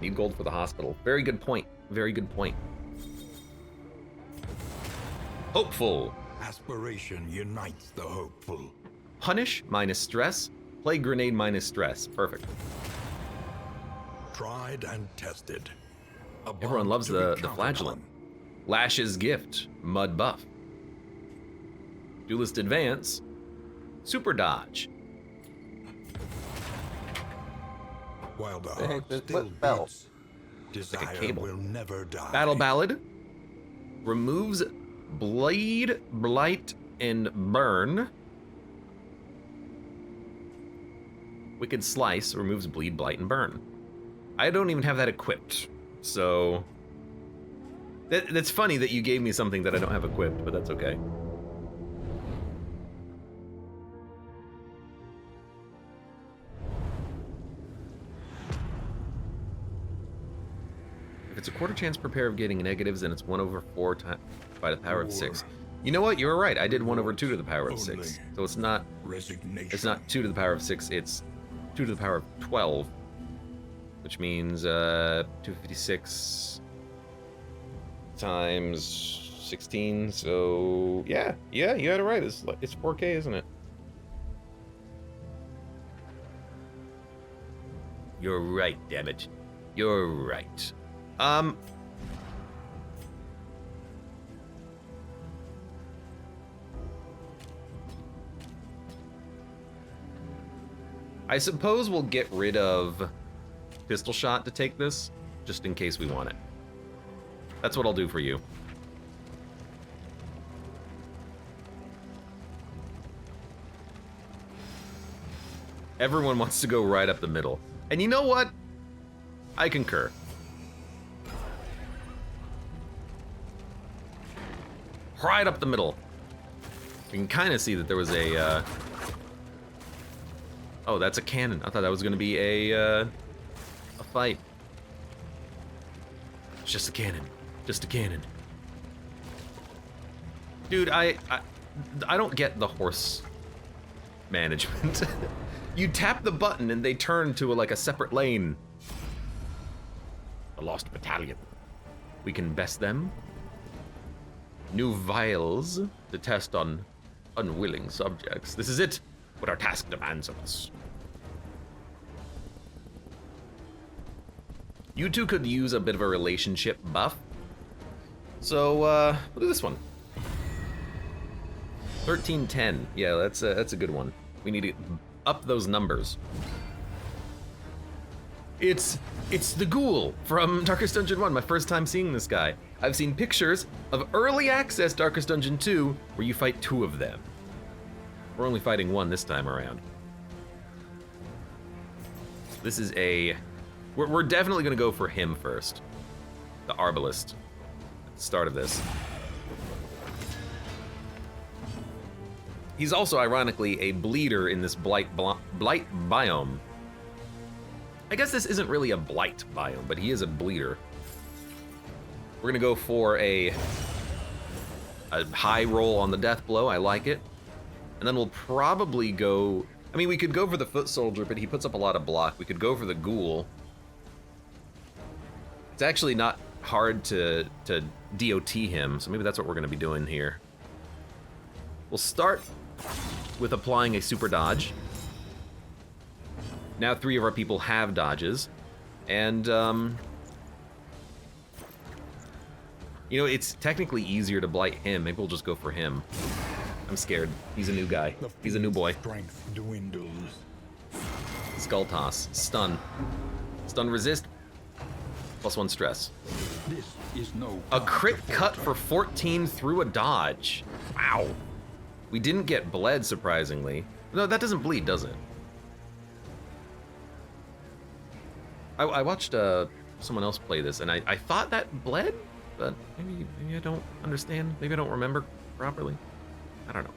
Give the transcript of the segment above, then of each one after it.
Need gold for the hospital. Very good point. Very good point. Hopeful. Aspiration unites the hopeful. Punish minus stress. Plague grenade minus stress. Perfect. Tried and tested. Everyone loves the flagellant. Lash's gift. Mud buff. Duelist advance. Super dodge. While the heart still bell? beats, desire Like a cable. will never die. Battle Ballad. Removes bleed, blight, and burn. Wicked Slice removes bleed, blight, and burn. I don't even have that equipped, so that's funny that you gave me something that I don't have equipped, but that's okay. If it's a quarter chance per pair of getting negatives, then it's 1/4 by the power of 6. You know what? You were right. I did 1/2 to the power of 6. So it's not Resignation. 2 to the power of 6. It's 2 to the power of 12, which means 256 times 16. So yeah, you had it right. It's 4K, isn't it? You're right, damn it. You're right. I suppose we'll get rid of pistol shot to take this, just in case we want it. That's what I'll do for you. Everyone wants to go right up the middle. And you know what? I concur. Right up the middle. You can kind of see that there was a, oh, that's a cannon. I thought that was going to be a fight. It's just a cannon. Just a cannon. Dude, I don't get the horse management. You tap the button and they turn to like a separate lane. The Lost Battalion. We can best them. New vials to test on unwilling subjects. This is it. What our task demands of us. You two could use a bit of a relationship buff. So, we'll do this one. 1310. Yeah, that's a good one. We need to up those numbers. It's the ghoul from Darkest Dungeon 1, my first time seeing this guy. I've seen pictures of early access Darkest Dungeon 2 where you fight 2 of them. We're only fighting 1 this time around. This is we're definitely gonna go for him first. The Arbalist, at the start of this. He's also, ironically, a bleeder in this blight biome. I guess this isn't really a blight biome, but he is a bleeder. We're gonna go for a high roll on the death blow. I like it. And then we'll probably go... I mean, we could go for the foot soldier, but he puts up a lot of block. We could go for the ghoul. It's actually not hard to DOT him, so maybe that's what we're gonna be doing here. We'll start with applying a super dodge. Now 3 of our people have dodges, and you know, it's technically easier to blight him. Maybe we'll just go for him. I'm scared. He's a new guy. He's a new boy. Strength dwindles. Skull toss. Stun. Stun resist. +1 stress. This is no A crit cut for 14 through a dodge. Wow. We didn't get bled, surprisingly. No, that doesn't bleed, does it? I watched someone else play this, and I thought that bled, but maybe I don't understand. Maybe I don't remember properly. I don't know.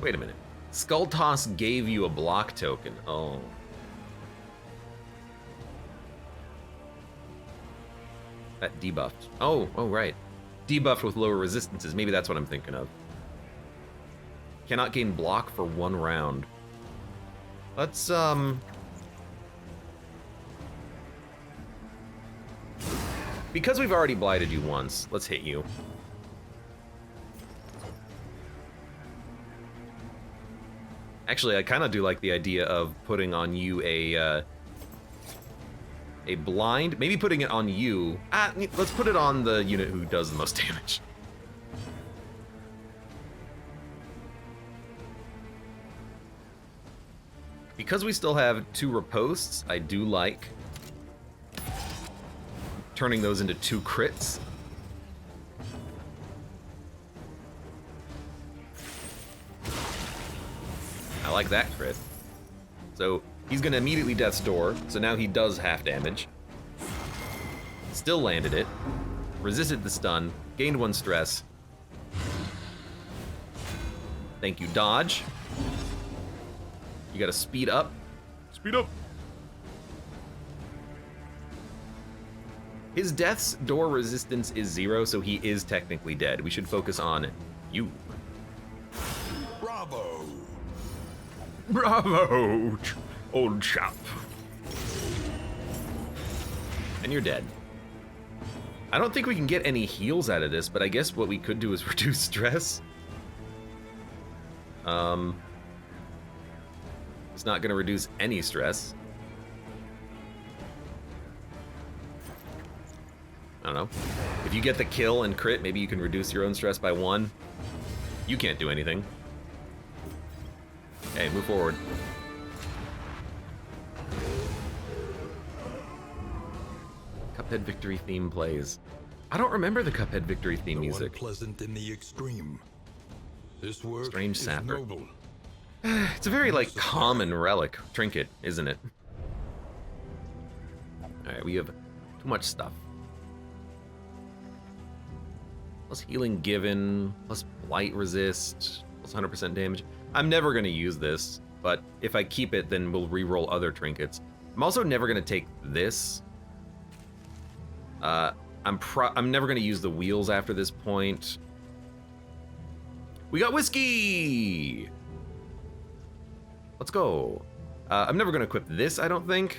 Wait a minute. Skull Toss gave you a block token. Oh. That debuffed. Oh, right. Debuffed with lower resistances. Maybe that's what I'm thinking of. Cannot gain block for 1 round. Let's, because we've already blighted you once, let's hit you. Actually, I kind of do like the idea of putting on you a blind. Maybe putting it on you. Let's put it on the unit who does the most damage. Because we still have 2 riposts, I do like turning those into 2 crits. I like that crit. So he's gonna immediately Death's Door, so now he does half damage. Still landed it. Resisted the stun, gained 1 stress. Thank you, dodge. You gotta speed up. Speed up! His Death's Door resistance is 0, so he is technically dead. We should focus on you. Bravo! Bravo, old chap. And you're dead. I don't think we can get any heals out of this, but I guess what we could do is reduce stress. It's not gonna reduce any stress. I don't know. If you get the kill and crit, maybe you can reduce your own stress by 1. You can't do anything. Okay, move forward. Cuphead victory theme plays. I don't remember the Cuphead victory theme music. Unpleasant in the extreme. This work Strange is sapper. noble. It's a very, like, common relic trinket, isn't it? Alright, we have too much stuff. Plus healing given, plus blight resist, plus 100% damage. I'm never gonna use this, but if I keep it, then we'll re-roll other trinkets. I'm also never gonna take this. I'm never gonna use the wheels after this point. We got whiskey! Let's go. I'm never gonna equip this, I don't think.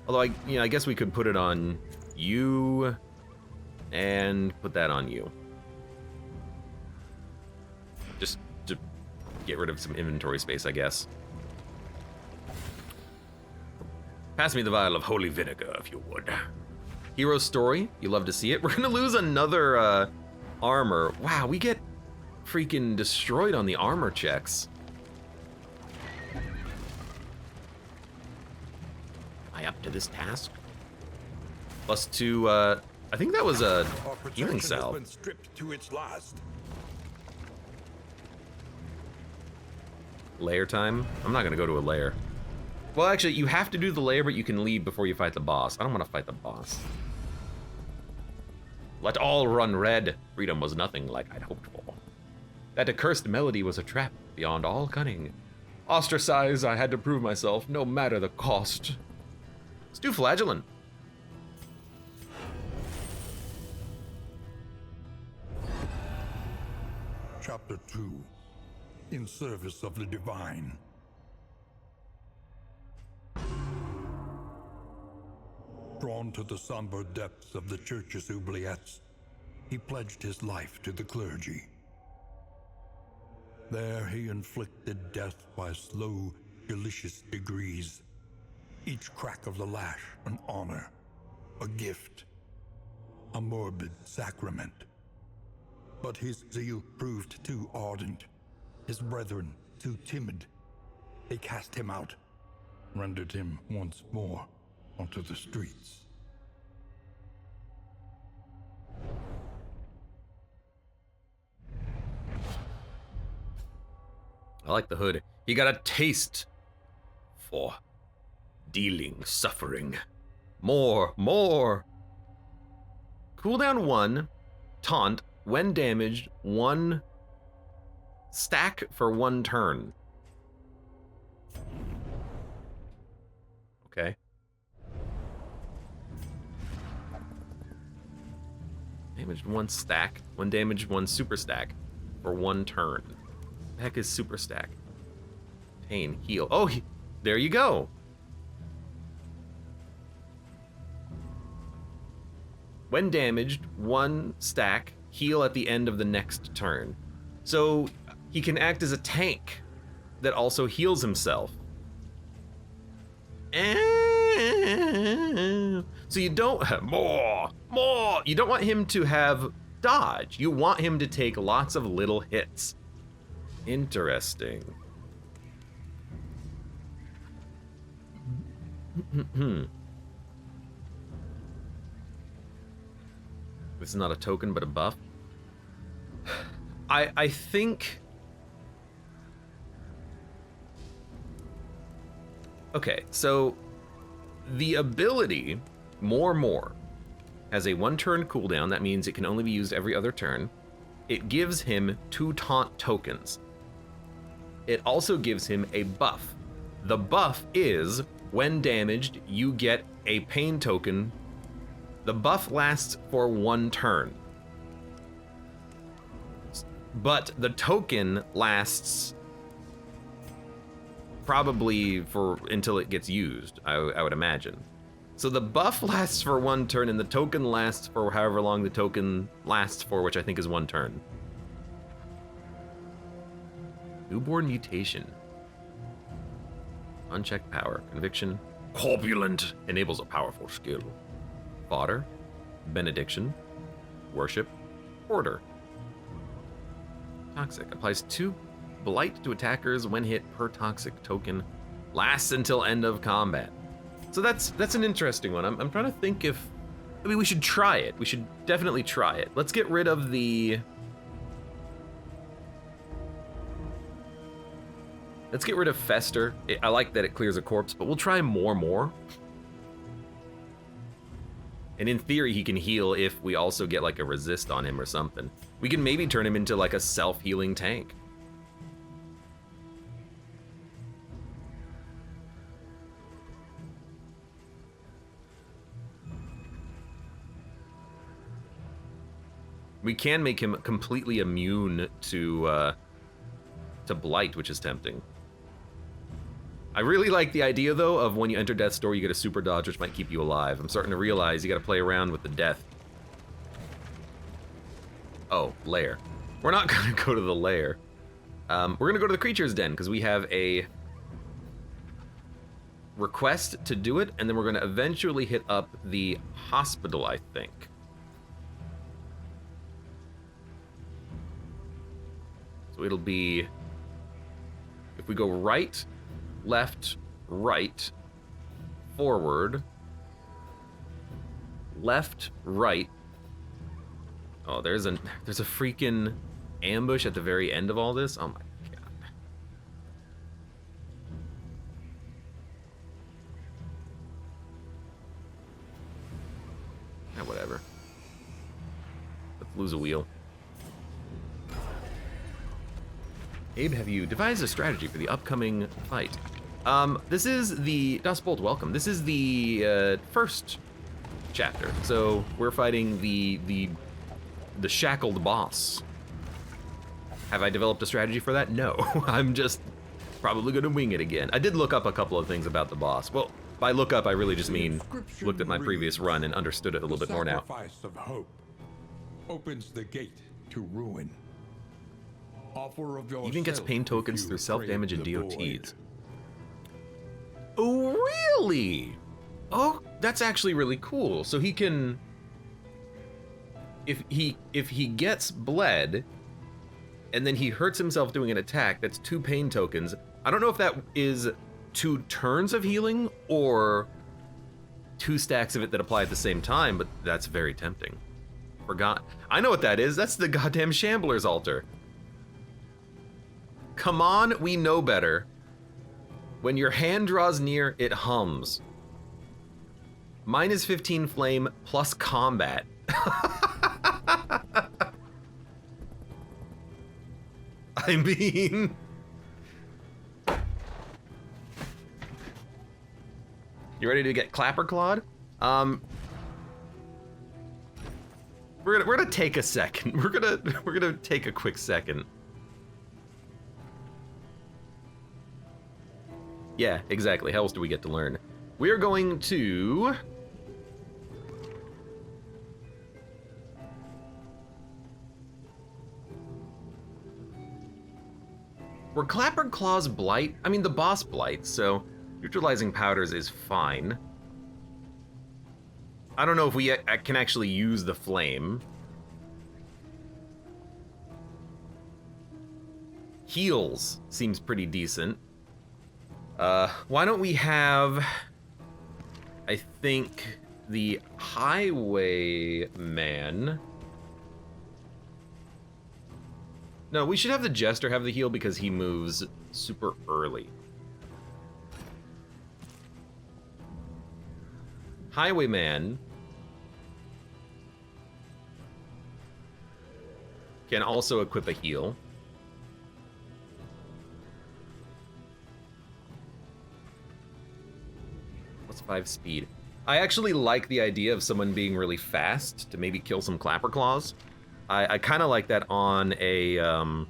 Although I guess we could put it on you and put that on you. Just to get rid of some inventory space, I guess. Pass me the vial of holy vinegar, if you would. Hero story, you love to see it. We're gonna lose another armor. Wow, we get freaking destroyed on the armor checks. Am I up to this task? Plus 2, I think that was a healing salve. Has been stripped to its last. Lair time? I'm not gonna go to a lair. Well, actually, you have to do the lair, but you can leave before you fight the boss. I don't want to fight the boss. Let all run red. Freedom was nothing like I'd hoped for. That accursed melody was a trap beyond all cunning. Ostracized, I had to prove myself, no matter the cost. Let's do Flagellin. Chapter 2. In service of the divine. Drawn to the somber depths of the church's oubliettes, he pledged his life to the clergy. There he inflicted death by slow, delicious degrees. Each crack of the lash an honor, a gift, a morbid sacrament. But his zeal proved too ardent, his brethren too timid. They cast him out, rendered him once more onto the streets. I like the hood. You got a taste for dealing suffering. More. Cooldown 1, taunt, when damaged, 1 stack for 1 turn. Okay. Damaged 1 stack, 1 damaged, 1 super stack for 1 turn. heck is super stack? Pain, heal. Oh, there you go. When damaged, 1 stack, heal at the end of the next turn. So he can act as a tank that also heals himself. So you don't have more. You don't want him to have dodge. You want him to take lots of little hits. Interesting. This is not a token, but a buff. I think. Okay, so the ability more has a 1-turn cooldown. That means it can only be used every other turn. It gives him 2 taunt tokens. It also gives him a buff. The buff is, when damaged, you get a pain token. The buff lasts for 1 turn. But the token lasts probably for until it gets used, I would imagine. So the buff lasts for 1 turn and the token lasts for however long the token lasts for, which I think is 1 turn. Newborn mutation. Unchecked power. Conviction. Corpulent. Enables a powerful skill. Fodder. Benediction. Worship. Order. Toxic. Applies 2 blight to attackers when hit per toxic token. Lasts until end of combat. So that's an interesting one. I'm trying to think if... I mean, we should try it. We should definitely try it. Let's get rid of the... Let's get rid of Fester. I like that it clears a corpse, but we'll try more. And in theory, he can heal if we also get like a resist on him or something. We can maybe turn him into like a self-healing tank. We can make him completely immune to blight, which is tempting. I really like the idea, though, of when you enter Death's Door, you get a super dodge, which might keep you alive. I'm starting to realize you gotta play around with the death. Oh, lair. We're not gonna go to the lair. We're gonna go to the Creature's Den, because we have a request to do it, and then we're gonna eventually hit up the hospital, I think. So it'll be... If we go right, left, right, forward, left, right. Oh, there's a freaking ambush at the very end of all this. Oh my god. Yeah, whatever. Let's lose a wheel. Abe, have you devised a strategy for the upcoming fight? This is the... Dustbolt, welcome. This is the first chapter. So we're fighting the shackled boss. Have I developed a strategy for that? No. I'm just probably going to wing it again. I did look up a couple of things about the boss. Well, by look up, I really just mean looked at my previous run and understood it a little bit more now. The sacrifice of hope opens the gate to ruin. Offer of Even gets pain tokens through self-damage and DOTs. Void. Oh, really? Oh, that's actually really cool. So he can... If he gets bled, and then he hurts himself doing an attack, that's 2 pain tokens. I don't know if that is 2 turns of healing, or 2 stacks of it that apply at the same time, but that's very tempting. Forgot. I know what that is. That's the goddamn Shambler's Altar. Come on, we know better. When your hand draws near, it hums. Mine is 15 flame plus combat. I mean... You ready to get Clapperclaw? We're gonna take a second. We're gonna take a quick second. Yeah, exactly. How else do we get to learn? We're going to... We're Clapperclaw's Blight. I mean, the boss Blight, so neutralizing powders is fine. I don't know if we can actually use the flame. Heals seems pretty decent. Why don't we have, I think, the Highwayman. No, we should have the Jester have the heal because he moves super early. Highwayman can also equip a heal. What's 5 speed? I actually like the idea of someone being really fast to maybe kill some Clapperclaws. I kind of like that on a... on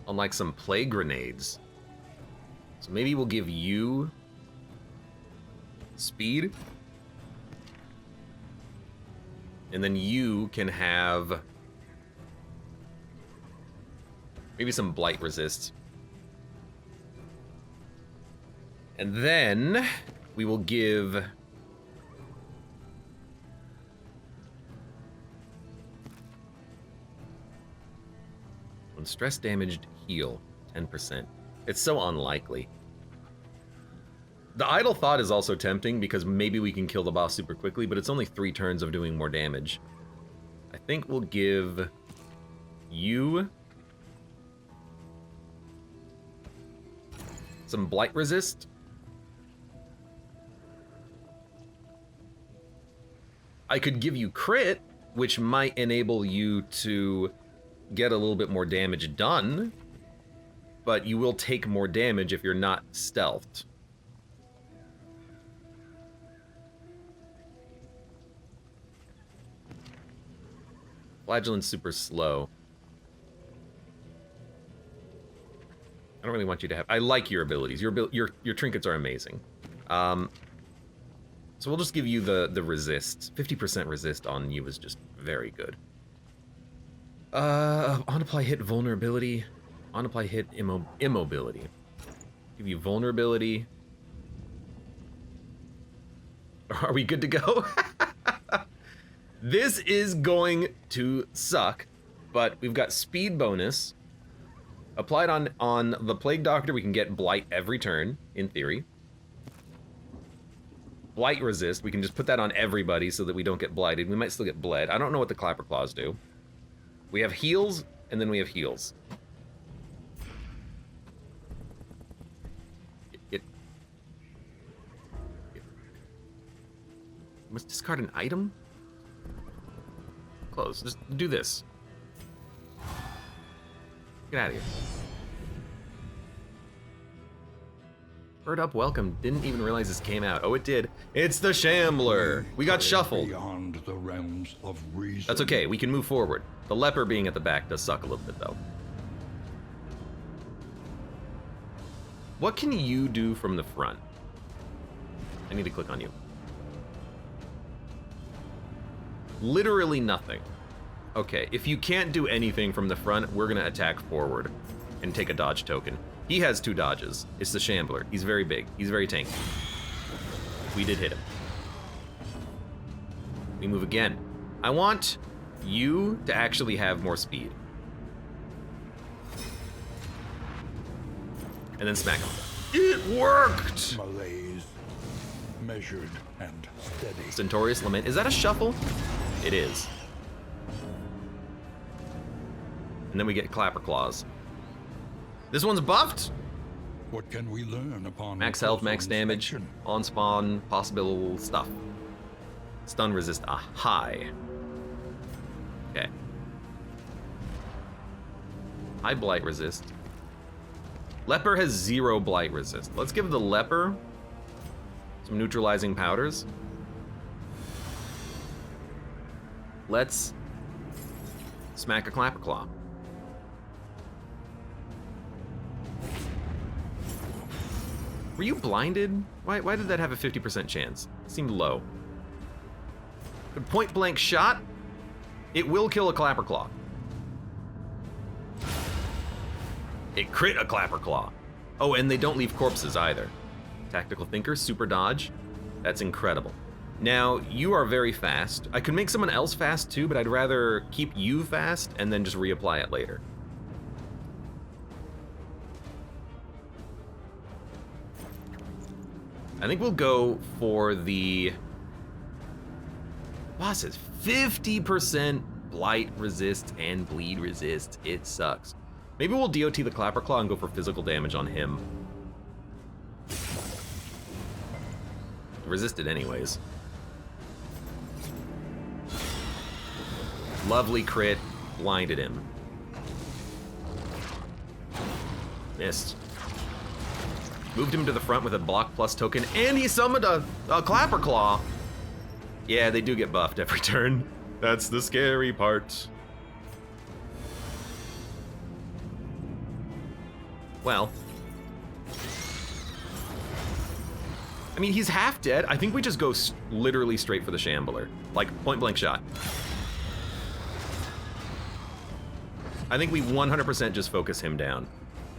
like some plague grenades. So maybe we'll give you speed. And then you can have maybe some blight resist. And then we will give when stress damaged heal 10%. It's so unlikely. The idle thought is also tempting because maybe we can kill the boss super quickly, but it's only 3 turns of doing more damage. I think we'll give you some blight resist. I could give you crit, which might enable you to get a little bit more damage done, but you will take more damage if you're not stealthed. Flagellant's super slow. I don't really want you to have... I like your abilities. Your trinkets are amazing. So we'll just give you the resist. 50% resist on you is just very good. On apply hit vulnerability. On apply hit immobility. Give you vulnerability. Are we good to go? This is going to suck, but we've got speed bonus. Applied on the Plague Doctor, we can get Blight every turn, in theory. Blight resist, we can just put that on everybody so that we don't get blighted. We might still get bled. I don't know what the Clapperclaws do. We have heals, and then we have heals. Must discard an item? Close. Just do this. Get out of here. Bird up, welcome. Didn't even realize this came out. Oh, it did. It's the Shambler. We got shuffled. Beyond the realms of reason. That's okay. We can move forward. The leper being at the back does suck a little bit, though. What can you do from the front? I need to click on you. Literally nothing. Okay, if you can't do anything from the front, we're gonna attack forward and take a dodge token. He has 2 dodges. It's the Shambler. He's very big. He's very tanky. We did hit him. We move again. I want you to actually have more speed. And then smack him. It worked! Malaise, measured and steady. Centaurus Lament. Is that a shuffle? It is. And then we get Clapperclaws. This one's buffed. What can we learn upon Max health, max damage, inspection? on spawn, possible stuff. Stun resist a high. Okay. High blight resist. Leper has 0 blight resist. Let's give the leper some neutralizing powders. let's smack a Clapperclaw. Were you blinded? Why did that have a 50% chance? It seemed low. Good point blank shot. It will kill a Clapperclaw. It crit a Clapperclaw. Oh, and they don't leave corpses either. Tactical thinker, super dodge. That's incredible. Now, you are very fast. I could make someone else fast too, but I'd rather keep you fast and then just reapply it later. I think we'll go for the bosses. 50% blight resist and bleed resist. It sucks. Maybe we'll DOT the Clapperclaw and go for physical damage on him. Resisted anyways. Lovely crit. Blinded him. Missed. Moved him to the front with a block plus token, and he summoned a Clapperclaw. Yeah, they do get buffed every turn. That's the scary part. Well. I mean, he's half dead. I think we just go literally straight for the Shambler. Like, point blank shot. I think we 100% just focus him down.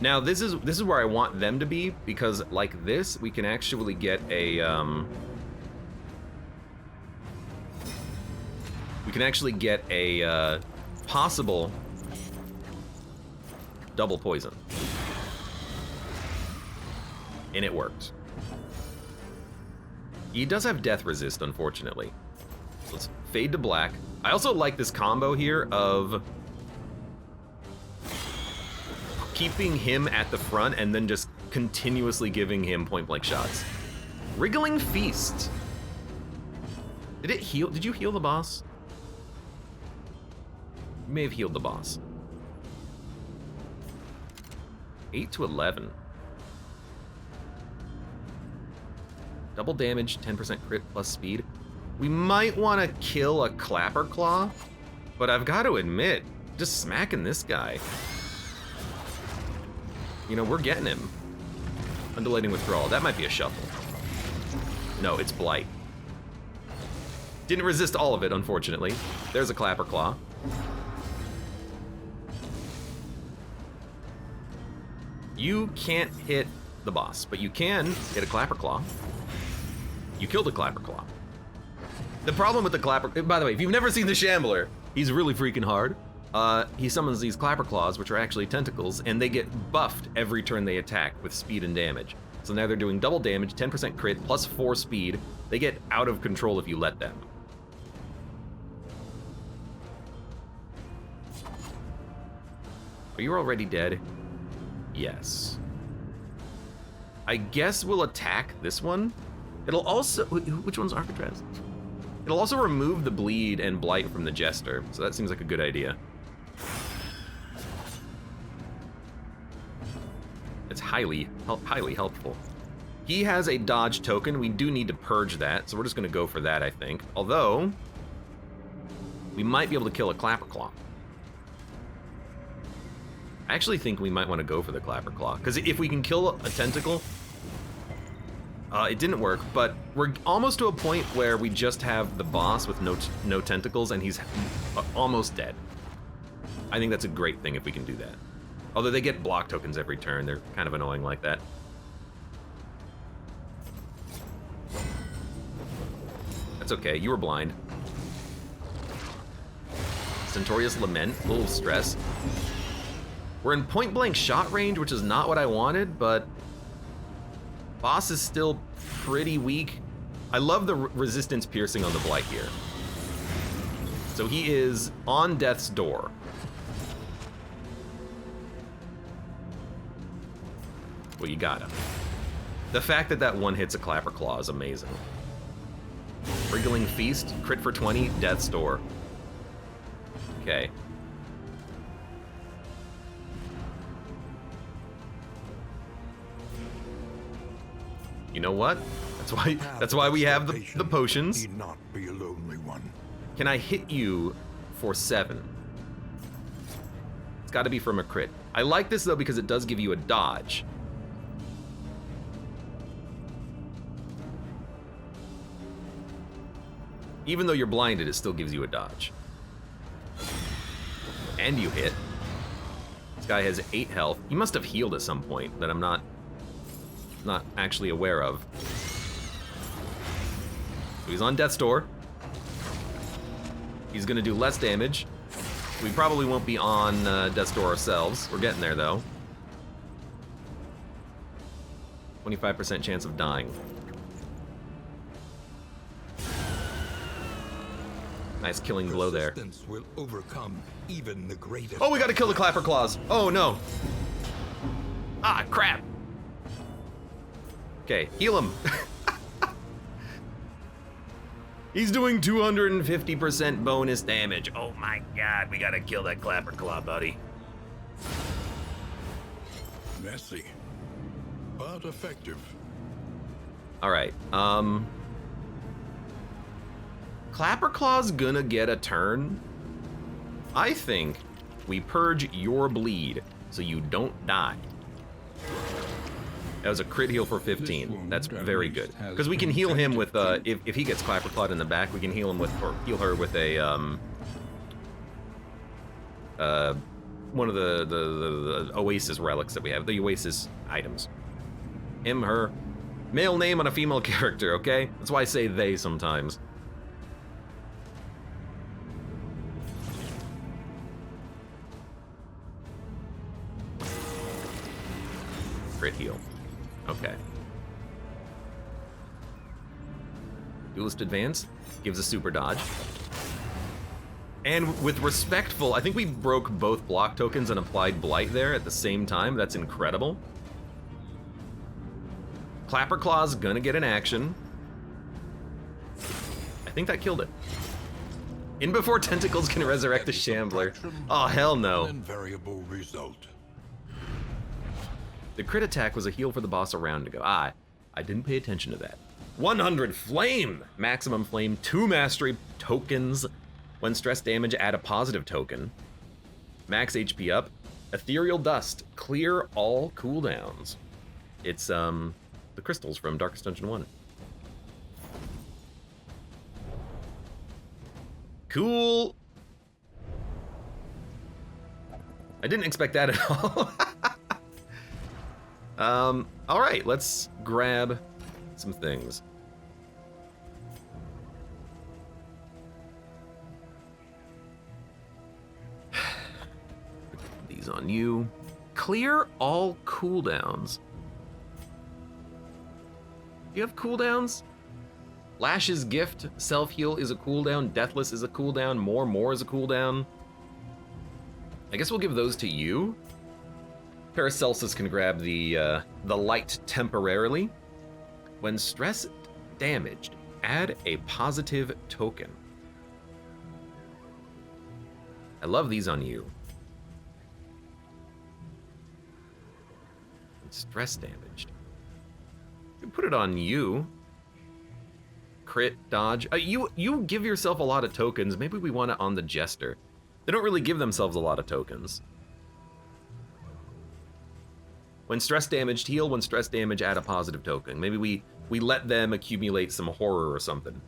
Now, this is where I want them to be, because like this, we can actually get a, possible double poison. And it worked. He does have death resist, unfortunately. So let's fade to black. I also like this combo here of keeping him at the front and then just continuously giving him point blank shots. Wriggling Feast. Did it heal? Did you heal the boss? You may have healed the boss. 8 to 11. Double damage, 10% crit plus speed. We might want to kill a Clapperclaw, but I've got to admit, just smacking this guy. You know, we're getting him. Undulating withdrawal. That might be a shuffle. No, it's blight. Didn't resist all of it, unfortunately. There's a Clapperclaw. You can't hit the boss, but you can hit a Clapperclaw. You killed a Clapperclaw. The problem with the Clapperclaw, by the way, if you've never seen the Shambler, he's really freaking hard. He summons these Clapperclaws, which are actually tentacles, and they get buffed every turn they attack with speed and damage. So now they're doing double damage, 10% crit, plus 4 speed. They get out of control if you let them. Are you already dead? Yes. I guess we'll attack this one. It'll also, which one's Architraz? It'll also remove the bleed and blight from the Jester, so that seems like a good idea. It's highly helpful. He has a dodge token. We do need to purge that, so we're just gonna go for that, I think. Although, we might be able to kill a Clapperclaw. I actually think we might want to go for the Clapperclaw, because if we can kill a tentacle, it didn't work, but we're almost to a point where we just have the boss with no tentacles, and he's almost dead. I think that's a great thing if we can do that. Although they get block tokens every turn, they're kind of annoying like that. That's okay, you were blind. Centauria's Lament, a little stress. We're in point blank shot range, which is not what I wanted, but boss is still pretty weak. I love the resistance piercing on the blight here. So he is on death's door. Well, you got him. The fact that that one hits a Clapperclaw is amazing. Wriggling Feast, crit for 20, death's door. Okay. You know what? That's why we have the potions. Need not be a lonely one. Can I hit you for 7? It's got to be from a crit. I like this though because it does give you a dodge. Even though you're blinded, it still gives you a dodge. And you hit. This guy has 8 health. He must have healed at some point that I'm not actually aware of. So he's on death's door. He's gonna do less damage. We probably won't be on death's door ourselves. We're getting there though. 25% chance of dying. Nice killing blow there. Will overcome even the greatest. Oh, we gotta kill the Clapperclaws. Oh no. Ah, crap. Okay, heal him. He's doing 250% bonus damage. Oh my god, we gotta kill that Clapperclaw, buddy. Messy, but effective. Alright, Clapperclaw's gonna get a turn. I think we purge your bleed so you don't die. That was a crit heal for 15. That's very good. Because we can heal him with, if he gets Clapperclawed in the back, we can heal him with, or heal her with a, one of the Oasis relics that we have, the Oasis items. Him, her. Male name on a female character, okay? That's why I say they sometimes. Crit heal. Okay. Duelist Advance gives a super dodge. And with Respectful, I think we broke both block tokens and applied Blight there at the same time. That's incredible. Clapperclaw's gonna get an action. I think that killed it. In before tentacles can resurrect the Shambler. Oh, hell no. Invariable result. The crit attack was a heal for the boss a round ago. I didn't pay attention to that. 100 flame! Maximum flame, 2 mastery tokens. When stress damage, add a positive token. Max HP up. Ethereal dust, clear all cooldowns. It's the crystals from Darkest Dungeon 1. Cool. I didn't expect that at all. All right, let's grab some things. These on you. Clear all cooldowns. Do you have cooldowns? Lash's Gift, Self-Heal is a cooldown, Deathless is a cooldown, More is a cooldown. I guess we'll give those to you. Paracelsus can grab the light temporarily. When stress damaged, add a positive token. I love these on you. When stress damaged. You can put it on you. Crit, dodge. You give yourself a lot of tokens. Maybe we want it on the Jester. They don't really give themselves a lot of tokens. When stress damaged, heal. When stress damage, add a positive token. Maybe we let them accumulate some horror or something.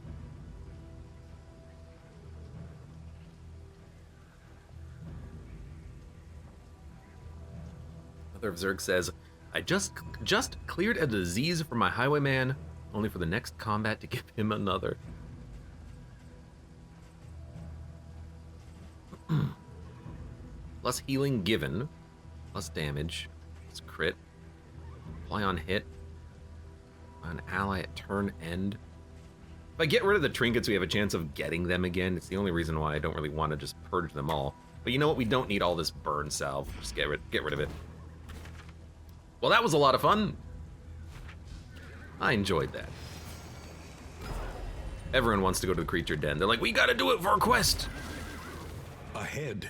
Mother of Zerg says, I just cleared a disease for my highwayman, only for the next combat to give him another. Plus healing given, plus damage. Crit. Apply on hit. On ally at turn end. If I get rid of the trinkets, we have a chance of getting them again. It's the only reason why I don't really want to just purge them all. But you know what? We don't need all this burn salve. Just get rid of it. Well, that was a lot of fun. I enjoyed that. Everyone wants to go to the creature den. They're like, we gotta do it for a quest. Ahead.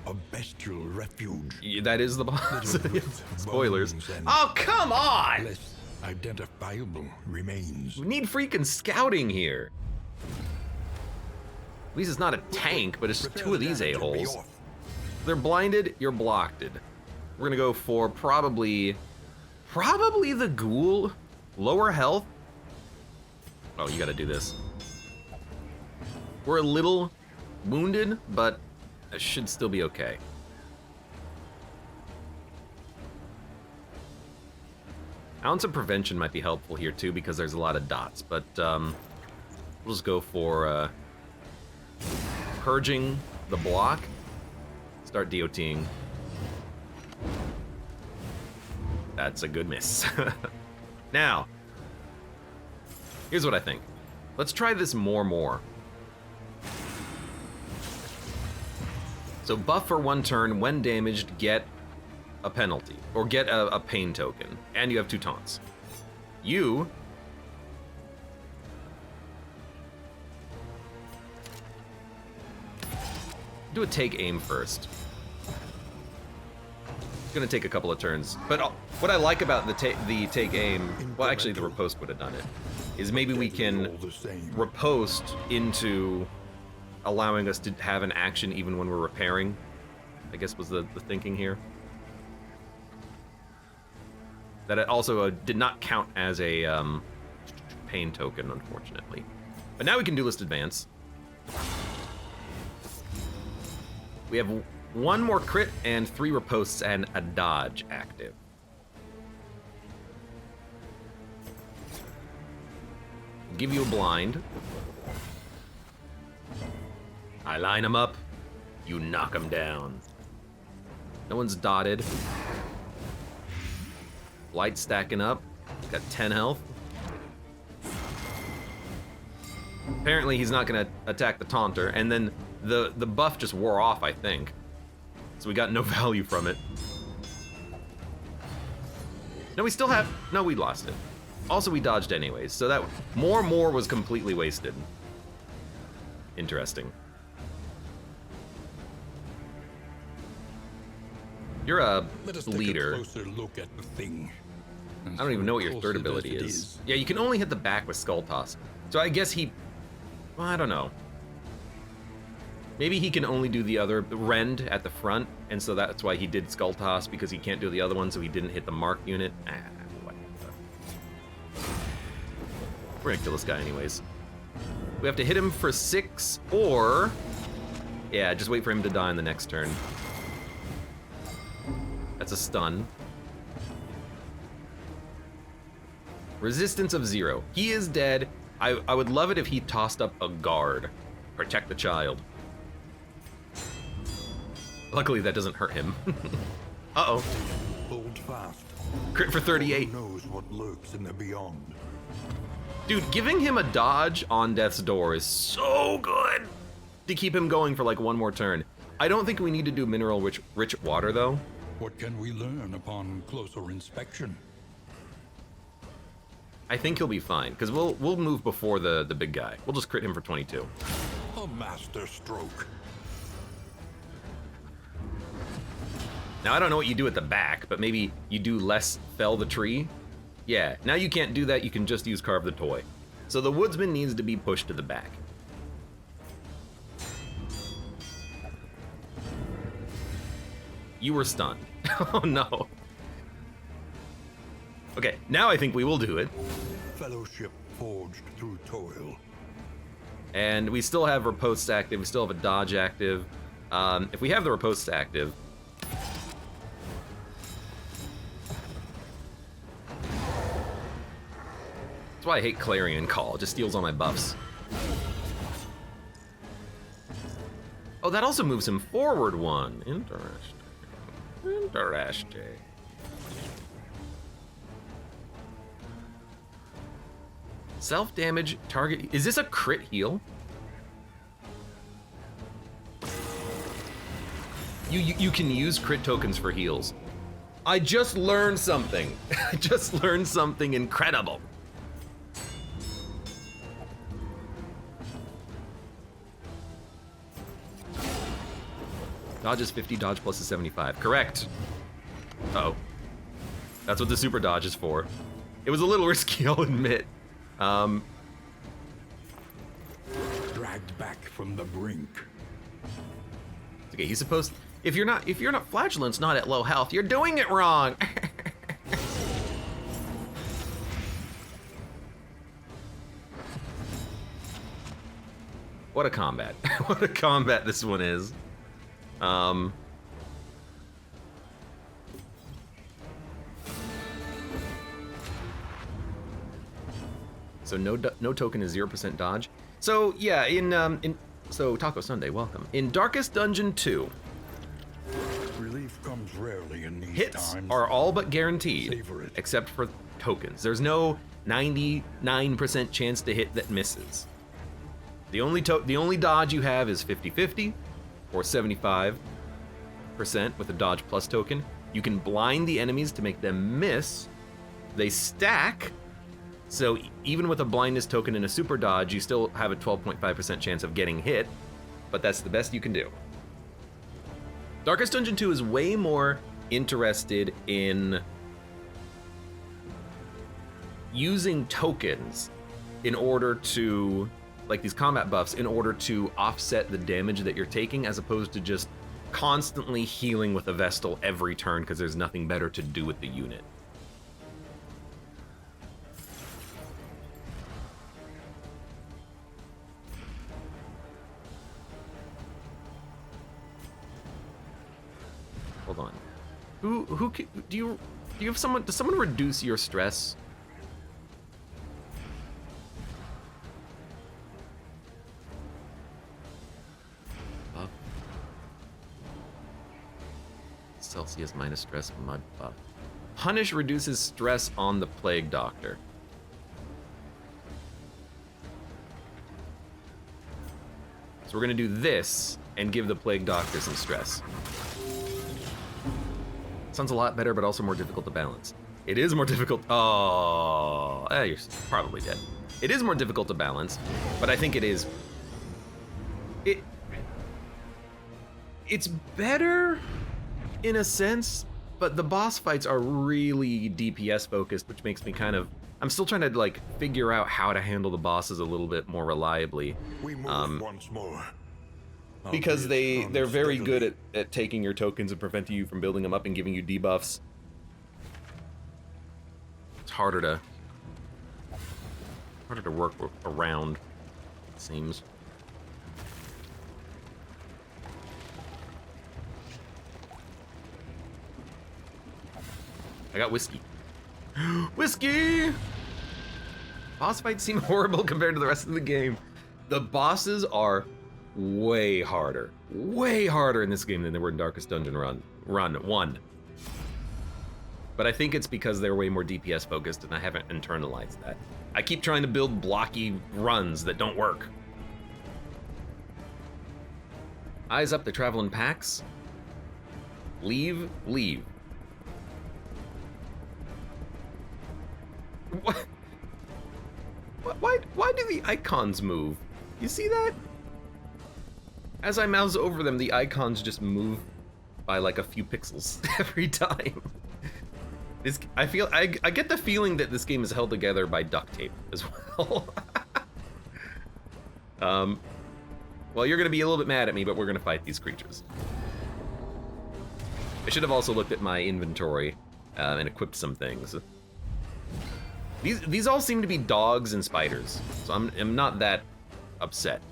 A bestial refuge. Yeah, that is the boss. Spoilers. Oh, come on! Less identifiable remains. We need freaking scouting here. At least it's not a tank, but it's just two of these Prepare the damage and be a-holes. off. They're blinded, you're blocked. We're gonna go for probably the ghoul. Lower health. Oh, you gotta do this. We're a little wounded, but it should still be okay. Ounce of prevention might be helpful here too, because there's a lot of dots, but we'll just go for purging the block. Start DOTing. That's a good miss. Now, here's what I think. Let's try this more. So buff for 1 turn, when damaged, get a penalty, or get a pain token, and you have 2 taunts. You do a take aim first. It's gonna take a couple of turns, but what I like about the take aim, well, actually the riposte would have done it, is maybe we can All the same. riposte into allowing us to have an action even when we're repairing, I guess was the thinking here. That it also did not count as a pain token, unfortunately. But now we can do list advance. We have 1 more crit and 3 ripostes and a dodge active. Give you a blind. I line them up. You knock them down. No one's dotted. Light stacking up. Got 10 health. Apparently he's not gonna attack the taunter, and then the buff just wore off, I think. So we got no value from it. No, we still have, no, we lost it. Also, we dodged anyways, so that more was completely wasted. Interesting. You're a Let us leader. take a closer look at the thing. I don't even know what your third ability is. Yeah, you can only hit the back with Skull Toss. So I guess he, well, I don't know. Maybe he can only do the other rend at the front, and so that's why he did Skull Toss, because he can't do the other one, so he didn't hit the mark unit. Whatever. We're gonna kill this guy anyways. We have to hit him for 6, or yeah, just wait for him to die in the next turn. That's a stun. Resistance of 0. He is dead. I would love it if he tossed up a guard. Protect the child. Luckily, that doesn't hurt him. Uh-oh. Hold fast. Crit for 38. Who knows what lurks in the beyond? Dude, giving him a dodge on death's door is so good to keep him going for like 1 more turn. I don't think we need to do mineral rich water, though. What can we learn upon closer inspection? I think he'll be fine, because we'll move before the big guy. We'll just crit him for 22. A master stroke. Now, I don't know what you do at the back, but maybe you do less fell the tree. Yeah, now you can't do that, you can just use carve the toy. So the woodsman needs to be pushed to the back. You were stunned. Oh no. Okay, now I think we will do it. Fellowship forged through toil. And we still have riposte active, we still have a dodge active. If we have the riposte active, that's why I hate Clarion Call, it just steals all my buffs. Oh, that also moves him forward 1. Interesting. Interesting. Self-damage target. Is this a crit heal? You can use crit tokens for heals. I just learned something. I just learned something incredible. Dodge is 50, dodge plus is 75. Correct. Uh-oh. That's what the super dodge is for. It was a little risky, I'll admit. Drag dragged back from the brink. Okay, he's supposed. If you're not Flagellant's not at low health, you're doing it wrong. What a combat. What a combat this one is. So no token is 0% dodge. So yeah, so Taco Sunday, welcome. In Darkest Dungeon 2, Relief comes rarely in these hits times. are all but guaranteed, Savor it. except for tokens. There's no 99% chance to hit that misses. The only dodge you have is 50-50 or 75% with a dodge plus token. You can blind the enemies to make them miss. They stack, so even with a blindness token and a super dodge, you still have a 12.5% chance of getting hit, but that's the best you can do. Darkest Dungeon 2 is way more interested in using tokens in order to, like these combat buffs, in order to offset the damage that you're taking, as opposed to just constantly healing with a Vestal every turn because there's nothing better to do with the unit. Hold on. Who do you have someone? Does someone reduce your stress? Buff. Celsius minus stress mud buff. Punish reduces stress on the Plague Doctor. So we're gonna do this and give the Plague Doctor some stress. Sounds a lot better, but also more difficult to balance. It is more difficult. Oh, you're probably dead. It is more difficult to balance, but I think it is. It's better in a sense, but the boss fights are really DPS focused, which makes me kind of. I'm still trying to like figure out how to handle the bosses a little bit more reliably. We move once more. Because they're very good at taking your tokens and preventing you from building them up and giving you debuffs. It's harder to work around, it seems. I got whiskey. Whiskey! Boss fights seem horrible compared to the rest of the game. The bosses are way harder in this game than they were in Darkest Dungeon Run 1. But I think it's because they're way more DPS focused and I haven't internalized that. I keep trying to build blocky runs that don't work. Eyes up, they travel in packs. Leave. What? Why do the icons move? You see that? As I mouse over them, the icons just move by like a few pixels every time. I get the feeling that this game is held together by duct tape as well. Well, you're gonna be a little bit mad at me, but we're gonna fight these creatures. I should have also looked at my inventory and equipped some things. These all seem to be dogs and spiders, so I'm not that upset.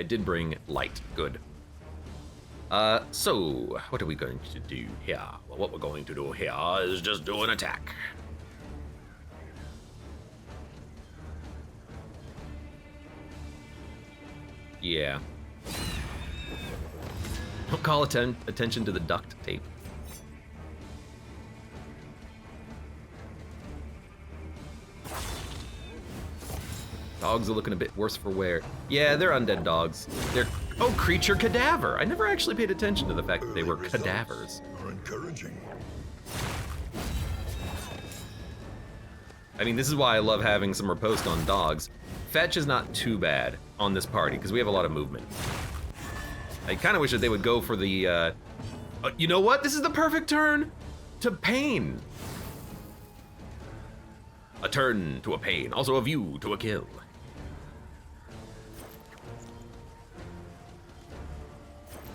I did bring light, good. So, what are we going to do here? Well, what we're going to do here is just do an attack. Yeah. Don't call attention to the duct tape. Dogs are looking a bit worse for wear. Yeah, they're undead dogs. They're creature cadaver. I never actually paid attention to the fact that they were cadavers. Are encouraging. I mean, this is why I love having some riposte on dogs. Fetch is not too bad on this party because we have a lot of movement. I kind of wish that they would go for the. You know what? This is the perfect turn to pain. A turn to a pain, also a view to a kill.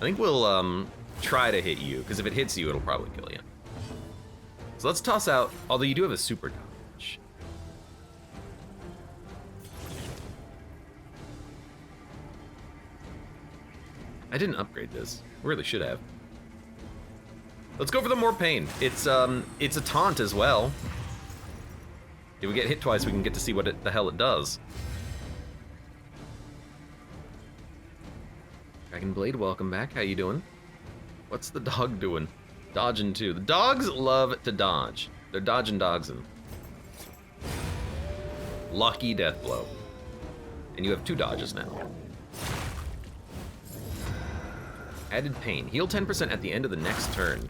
think we'll try to hit you, because if it hits you, it'll probably kill you. So let's toss out, although you do have a super dodge. I didn't upgrade this. I really should have. Let's go for the more pain. It's a taunt as well. If we get hit twice, we can get to see what the hell it does. Dragon Blade, welcome back. How you doing? What's the dog doing? Dodging too. The dogs love to dodge. They're dodging dogsing. Lucky death blow. And you have 2 dodges now. Added pain. Heal 10% at the end of the next turn.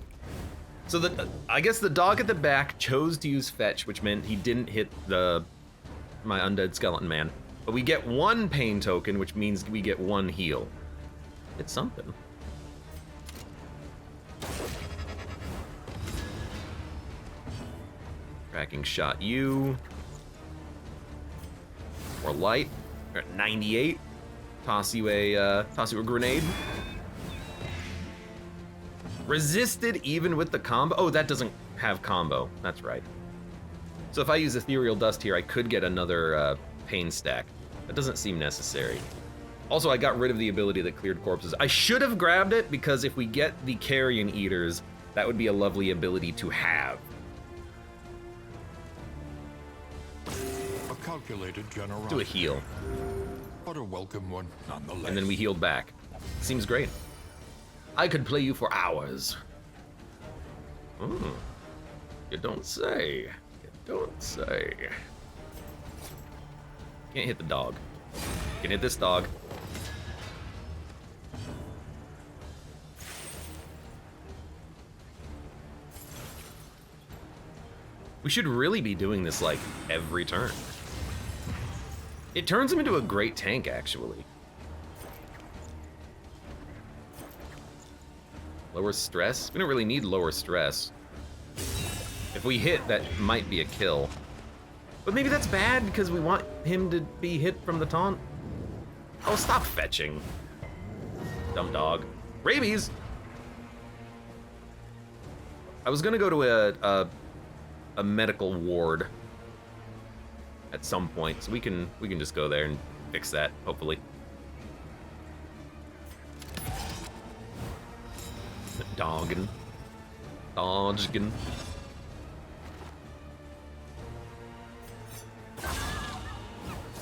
So I guess the dog at the back chose to use fetch, which meant he didn't hit my undead skeleton man. But we get 1 pain token, which means we get 1 heal. It's something. Tracking shot you. More light. We're at 98. Toss you a grenade. Resisted even with the combo. Oh, that doesn't have combo. That's right. So if I use Ethereal Dust here, I could get another pain stack. That doesn't seem necessary. Also, I got rid of the ability that cleared corpses. I should have grabbed it, because if we get the Carrion Eaters, that would be a lovely ability to have. A calculated generosity. Do a heal. But a welcome one, nonetheless. And then we healed back. Seems great. I could play you for hours. You don't say. You don't say. Can't hit the dog. Can hit this dog. We should really be doing this like every turn. It turns him into a great tank, actually. Lower stress? We don't really need lower stress. If we hit, that might be a kill. But maybe that's bad because we want him to be hit from the taunt. Oh, stop fetching. Dumb dog. Rabies! I was gonna go to a medical ward at some point, so we can just go there and fix that, hopefully. Doggin. Dodgin.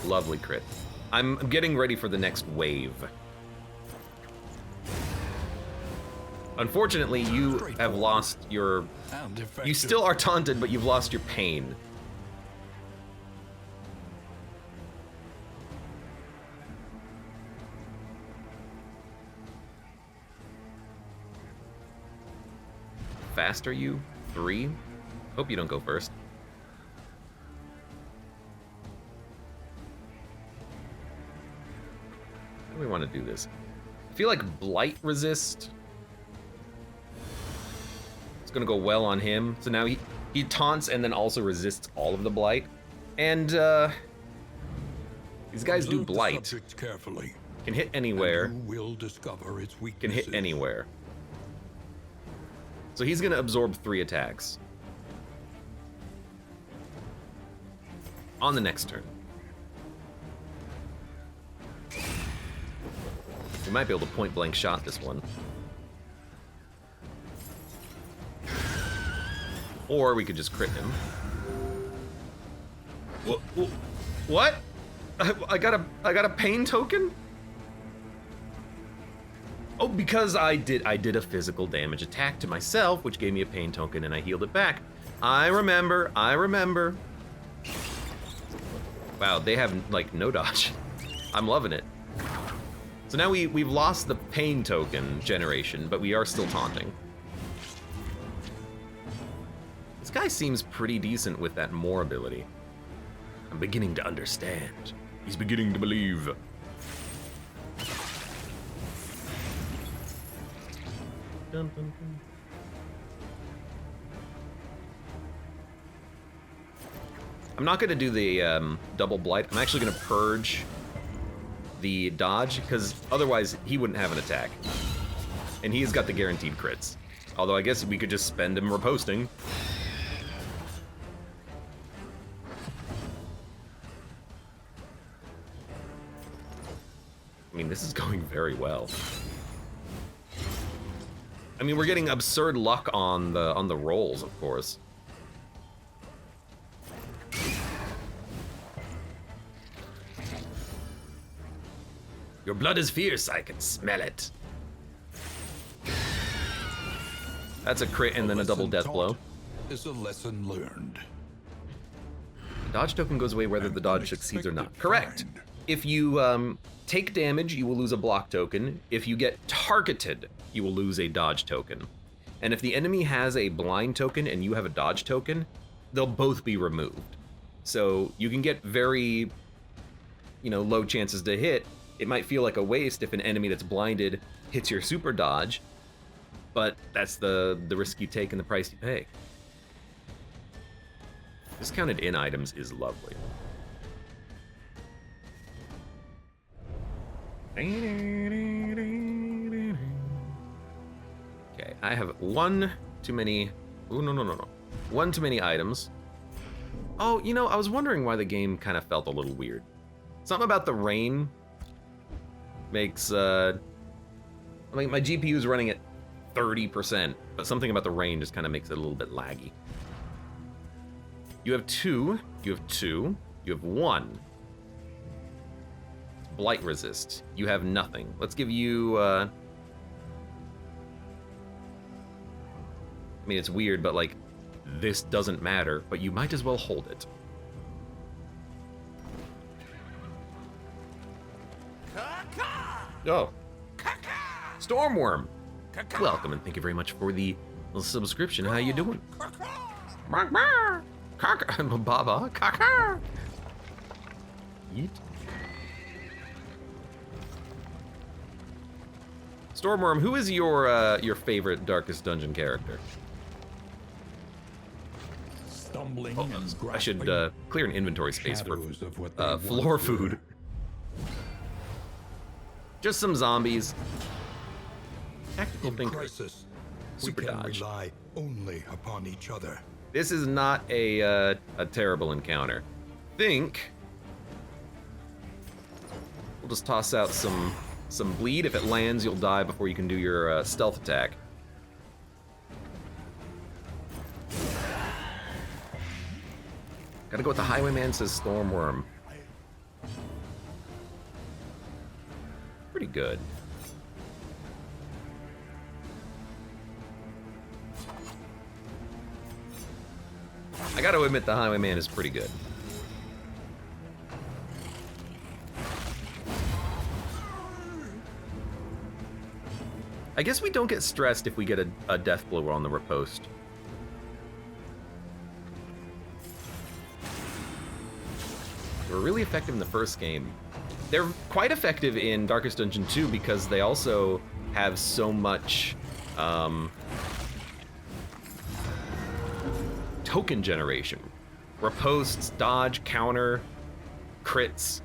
Lovely crit. I'm getting ready for the next wave. Unfortunately, you have lost your... You still are taunted, but you've lost your pain. Fast are you? 3? Hope you don't go first. How do we want to do this? I feel like Blight resist. It's gonna go well on him. So now he taunts and then also resists all of the Blight. And these guys do Blight. Carefully. Can hit anywhere. And you will discover its weaknesses. Can hit anywhere. So he's gonna absorb 3 attacks. On the next turn. We might be able to point blank shot this one. Or we could just crit him. What? I got a pain token? Oh, because I did a physical damage attack to myself, which gave me a pain token, and I healed it back. I remember. Wow, they have, like, no dodge. I'm loving it. So now we've lost the pain token generation, but we are still taunting. This guy seems pretty decent with that more ability. I'm beginning to understand. He's beginning to believe. Dun, dun, dun. I'm not gonna do the double blight. I'm actually gonna purge the dodge, because otherwise he wouldn't have an attack. And he's got the guaranteed crits. Although I guess we could just spend him riposting. I mean, this is going very well. I mean, we're getting absurd luck on the rolls, of course. Your blood is fierce, I can smell it. That's a crit and then a double death blow. Is a lesson learned. The dodge token goes away whether the dodge succeeds or not. Correct. If you take damage, you will lose a block token. If you get targeted, you will lose a dodge token. And if the enemy has a blind token and you have a dodge token, they'll both be removed. So you can get very, low chances to hit. It might feel like a waste if an enemy that's blinded hits your super dodge, but that's the risk you take and the price you pay. Discounted in items is lovely. Okay, I have one too many. Oh, no. One too many items. Oh, I was wondering why the game kind of felt a little weird. Something about the rain makes, my GPU is running at 30%, but something about the rain just kind of makes it a little bit laggy. You have two, you have one. Blight resist. You have nothing. Let's give you, I mean, it's weird, but like, this doesn't matter, but you might as well hold it. Oh. Stormworm. Welcome and thank you very much for the subscription. How you doing? Baba. Yeet. Stormworm, who is your favorite Darkest Dungeon character? Stumbling and I should clear an inventory space for what floor food. Just some zombies. Tactical In thinker. crisis, Super we can dodge. rely only upon each other. This is not a terrible encounter. We'll just toss out some bleed. If it lands, you'll die before you can do your stealth attack. Gotta go with the Highwayman, says Stormworm. Pretty good. I gotta admit the Highwayman is pretty good. I guess we don't get stressed if we get a death blow on the riposte. They were really effective in the first game. They're quite effective in Darkest Dungeon 2 because they also have so much token generation. Ripostes, dodge, counter, crits.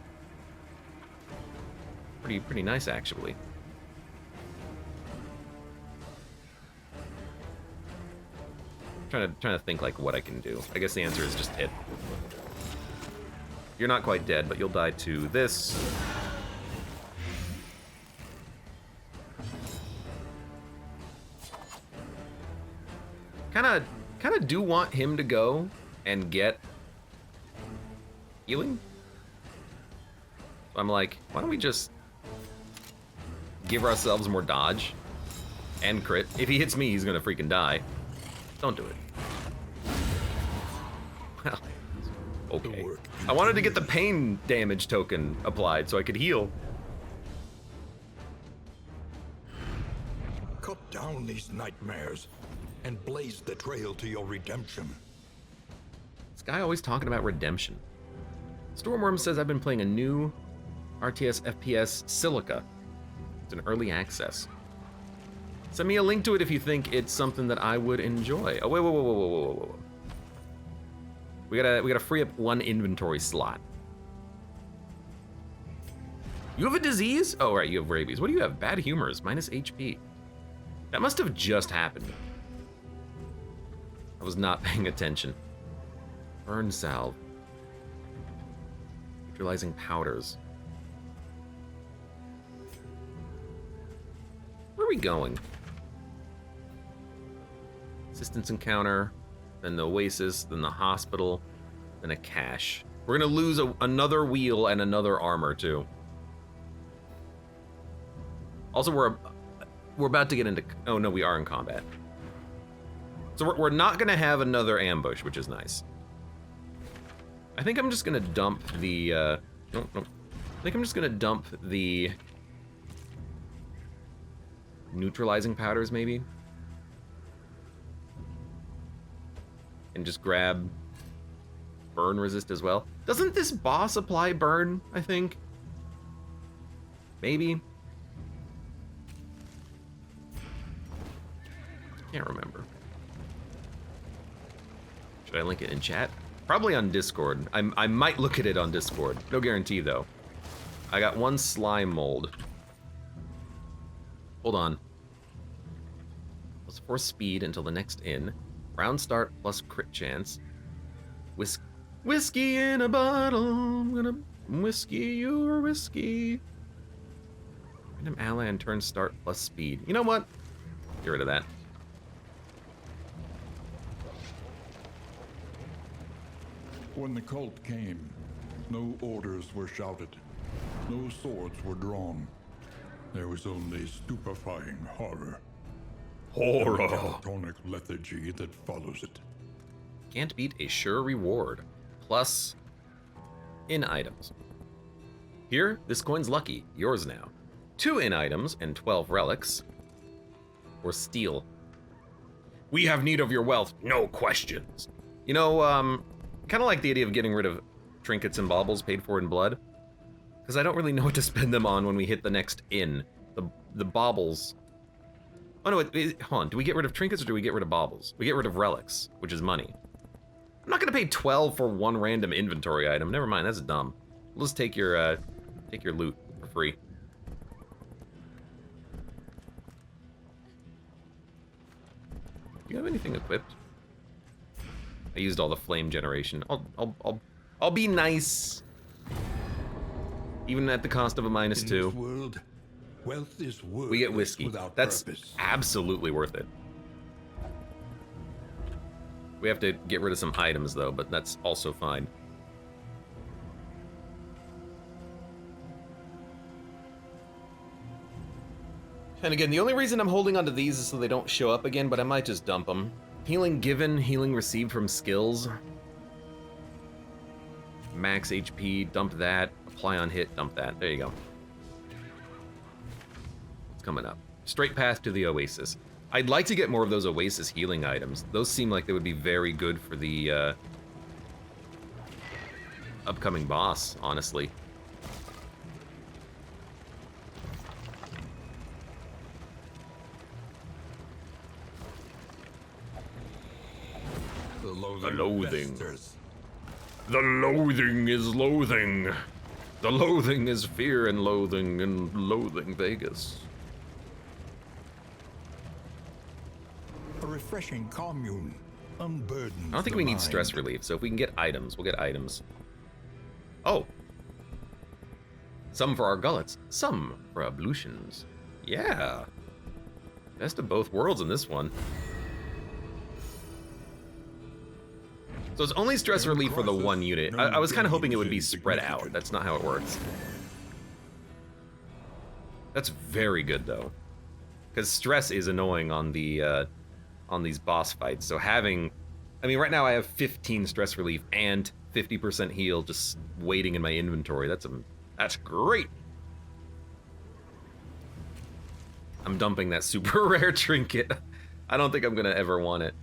Pretty nice, actually. Trying to think like what I can do. I guess the answer is just hit. You're not quite dead, but you'll die to this. Kinda do want him to go and get healing. I'm like, why don't we just give ourselves more dodge and crit? If he hits me, he's gonna freaking die. Don't do it. Well, okay. I wanted to get the pain damage token applied so I could heal. Cut down these nightmares and blaze the trail to your redemption. This guy always talking about redemption. Stormworm says I've been playing a new RTS FPS Silica. It's an early access. Send me a link to it if you think it's something that I would enjoy. Oh, whoa. We gotta free up one inventory slot. You have a disease? Oh, right, you have rabies. What do you have? Bad humors, minus HP. That must have just happened. I was not paying attention. Burn salve. Neutralizing powders. Where are we going? Assistance encounter, then the Oasis, then the hospital, then a cache. We're gonna lose another wheel and another armor too. Also, we're about to get into. Oh no, we are in combat. So we're not gonna have another ambush, which is nice. I think I'm just gonna dump the. No. I think I'm just gonna dump the neutralizing powders, maybe, and just grab burn resist as well. Doesn't this boss apply burn? I think. Maybe. Can't remember. Should I link it in chat? Probably on Discord. I might look at it on Discord. No guarantee though. I got one slime mold. Hold on. Plus 4 speed until the next inn. Round start plus crit chance. Whiskey in a bottle. I'm gonna whiskey your whiskey. Random ally and turn start plus speed. You know what? Get rid of that. When the cult came, no orders were shouted. No swords were drawn. There was only stupefying horror. Horror. And the catatonic lethargy that follows it. Can't beat a sure reward. Plus, in items. Here, this coin's lucky. Yours now. 2 in items and 12 relics. Or steal. We have need of your wealth, no questions. You know, kind of like the idea of getting rid of trinkets and baubles paid for in blood. Because I don't really know what to spend them on when we hit the next inn. The baubles. Oh no, hold on. Do we get rid of trinkets or do we get rid of baubles? We get rid of relics, which is money. I'm not gonna pay 12 for one random inventory item. Never mind, that's dumb. We'll just take your loot for free. Do you have anything equipped? I used all the flame generation. I'll be nice. Even at the cost of a -2. In this world, wealth is worthless. We get whiskey. That's purpose. absolutely worth it. We have to get rid of some items though, but that's also fine. And again, the only reason I'm holding onto these is so they don't show up again, but I might just dump them. Healing given, healing received from skills. Max HP, dump that. Apply on hit, dump that. There you go. It's coming up. Straight path to the Oasis. I'd like to get more of those Oasis healing items. Those seem like they would be very good for the upcoming boss, honestly. The The loathing. festers. The loathing is loathing. The loathing is fear and loathing Vegas. A refreshing commune. Unburdens I don't think the we need mind. stress relief, so if we can get items, we'll get items. Oh. Some for our gullets, some for ablutions. Yeah. Best of both worlds in this one. So it's only stress relief for the one unit. I was kind of hoping it would be spread out. That's not how it works. That's very good though, because stress is annoying on the on these boss fights. So having, I mean, right now I have 15 stress relief and 50% heal just waiting in my inventory. That's great. I'm dumping that super rare trinket. I don't think I'm gonna ever want it.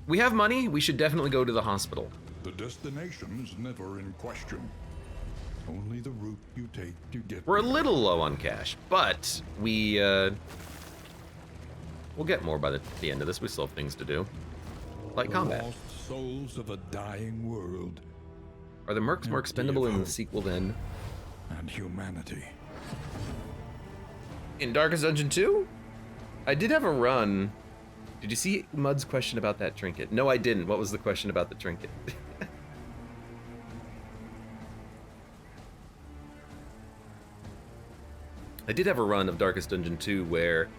We have money. We should definitely go to the hospital. The destination is never in question. Only the route you take to get We're a there. little low on cash, but we'll get more by the end of this. We still have things to do, like The combat. lost souls of a dying world Are the mercs more expendable in the sequel than and humanity. in Darkest Dungeon 2? I did have a run. Did you see Mud's question about that trinket? No, I didn't. What was the question about the trinket? I did have a run of Darkest Dungeon 2 where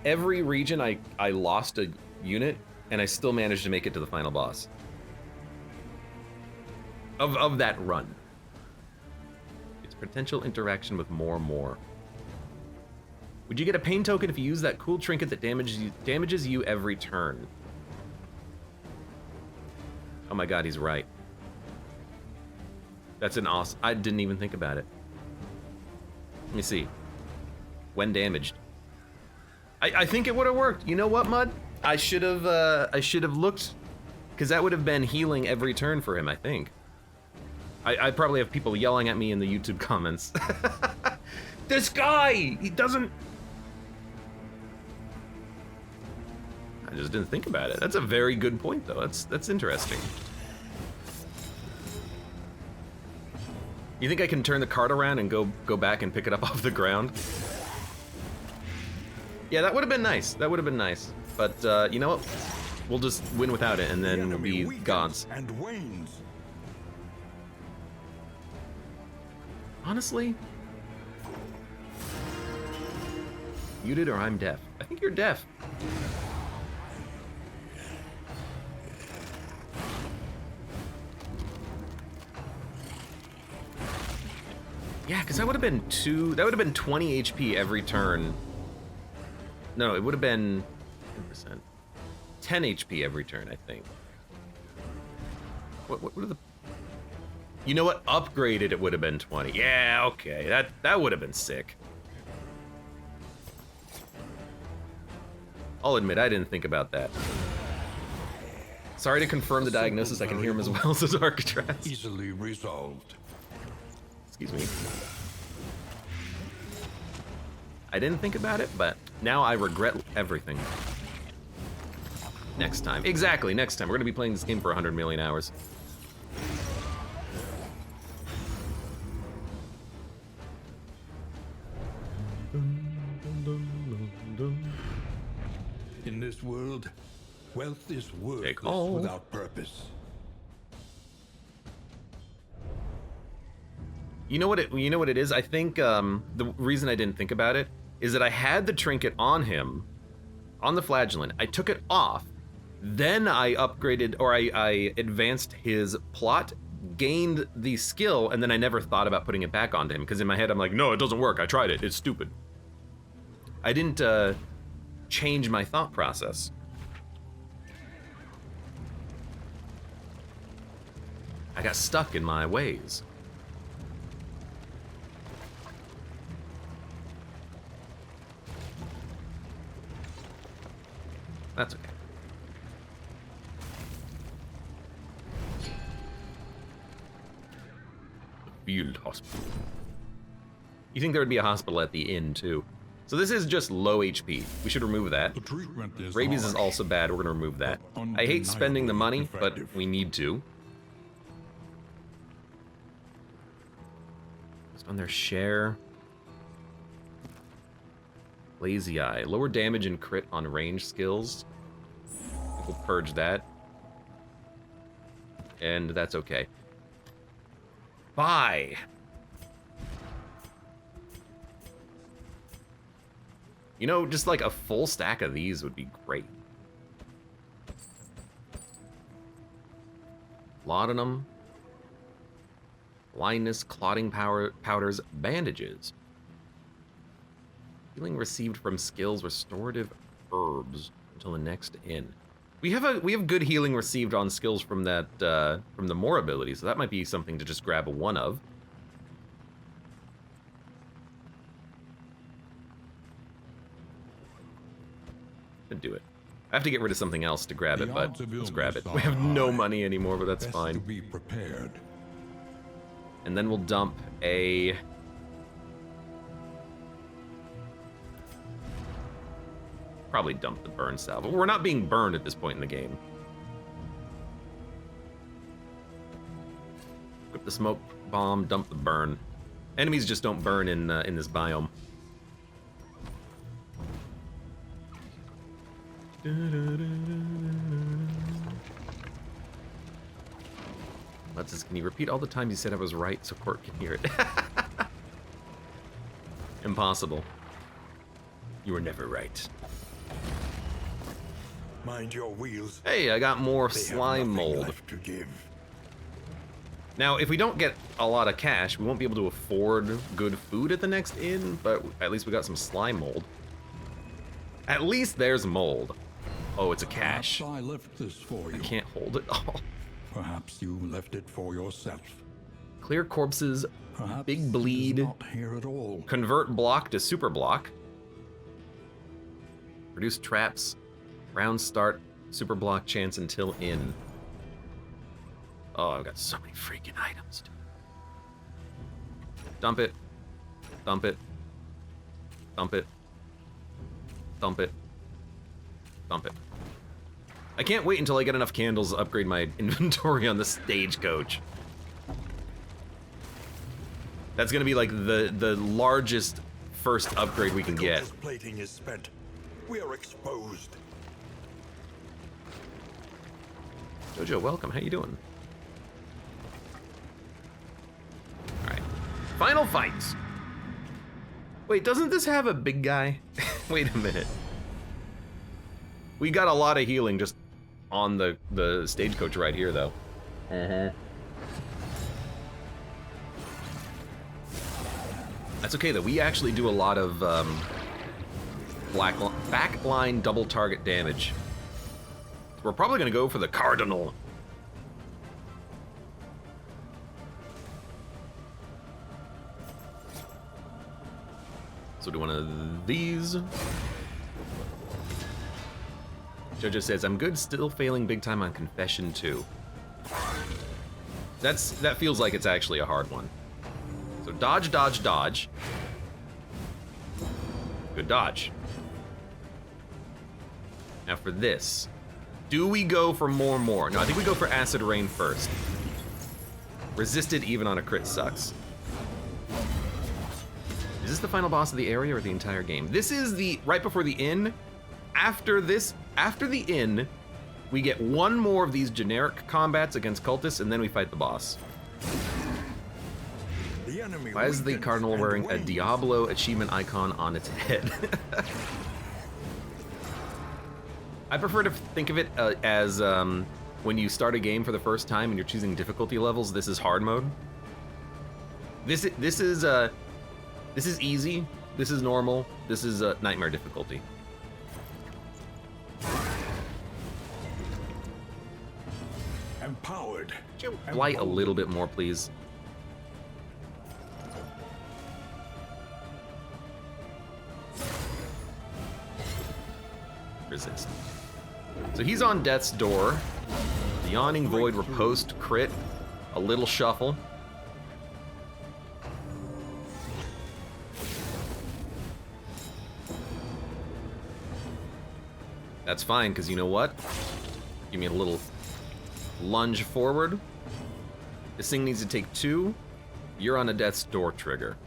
every region I lost a unit and I still managed to make it to the final boss. Of that run. Its potential interaction with more. Would you get a pain token if you use that cool trinket that damages you every turn? Oh my god, he's right. That's an awesome... I didn't even think about it. Let me see. When damaged. I think it would have worked. You know what, Mud? I should have looked, because that would have been healing every turn for him, I think. I probably have people yelling at me in the YouTube comments. This guy! He doesn't... I just didn't think about it. That's a very good point, though. That's interesting. You think I can turn the cart around and go back and pick it up off the ground? Yeah, that would have been nice. That would have been nice. But you know what? We'll just win without it, and then we'll be gods. And wanes. Honestly, muted or I'm deaf. I think you're deaf. Yeah, because that would have been 20 HP every turn. No, it would have been 10%. 10 HP every turn, I think. What are the... You know what? Upgraded, it would have been 20. Yeah, okay. That would have been sick. I'll admit, I didn't think about that. Sorry to confirm the diagnosis. I can hear him as well as Arcatraz. Easily resolved. Excuse me. I didn't think about it, but now I regret everything. Next time. Exactly, next time. We're gonna be playing this game for 100 million hours. In this world, wealth is worthless all. without purpose. You know what it is? I think the reason I didn't think about it is that I had the trinket on him, on the flagellant. I took it off, then I upgraded, or I advanced his plot, gained the skill, and then I never thought about putting it back onto him, because in my head I'm like, no, it doesn't work. I tried it. It's stupid. I didn't change my thought process. I got stuck in my ways. That's okay. Field hospital. You think there would be a hospital at the inn, too. So this is just low HP. We should remove that. The treatment is Rabies is harsh, also bad. We're going to remove that. but I hate spending the money, undeniably but effective. we need to. Just on their share. Lazy Eye. Lower damage and crit on range skills. I think we'll purge that. And that's okay. Bye! You know, just like a full stack of these would be great. Laudanum. Blindness, clotting powders, bandages. Healing received from skills, restorative herbs until the next inn. We have good healing received on skills from that from the more ability, so that might be something to just grab one of. And do it. I have to get rid of something else to grab it, but let's grab it. We have no money anymore, but that's Best fine. to be prepared. And then we'll dump a... Probably dump the burn salve. We're not being burned at this point in the game. Equip the smoke bomb, dump the burn. Enemies just don't burn in this biome. Can you repeat all the times you said I was right so Court can hear it? Impossible. You were never right. Mind your wheels. Hey, I got more They have slime nothing mold. left to give. Now, if we don't get a lot of cash, we won't be able to afford good food at the next inn, but at least we got some slime mold. At least there's mold. Oh, it's a cache. Perhaps I left this for you. I can't hold it all. Perhaps you left it for yourself. Clear corpses, Perhaps big it is bleed, not here at all. convert block to super block, reduce traps, round start, super block chance until inn. Oh, I've got so many freaking items. Dump it, dump it, dump it, dump it, dump it. I can't wait until I get enough candles to upgrade my inventory on the stagecoach. That's gonna be like the largest first upgrade we can The get. coach's plating is spent. We are exposed. Jojo, welcome. How you doing? All right. Final fight. Wait, doesn't this have a big guy? Wait a minute. We got a lot of healing just on the stagecoach right here, though. That's okay, though. We actually do a lot of backline double target damage. We're probably gonna go for the Cardinal. So do one of these. Jojo says, I'm good, still failing big time on Confession 2. That feels like it's actually a hard one. So dodge, dodge, dodge. Good dodge. Now for this. Do we go for more? No, I think we go for Acid Rain first. Resisted even on a crit sucks. Is this the final boss of the area or the entire game? This is the right before the inn. After the inn, we get one more of these generic combats against cultists, and then we fight the boss. The enemy Why is the weakens Cardinal and wearing a wanes. Diablo achievement icon on its head? I prefer to think of it as when you start a game for the first time and you're choosing difficulty levels. This is hard mode. This is easy. This is normal. This is nightmare difficulty. Empowered. Could you blight a little bit more, please? Resist. So he's on death's door. The Yawning Void, Riposte, crit, a little shuffle. That's fine, because you know what? Give me a little lunge forward. This thing needs to take 2. You're on a death's door trigger.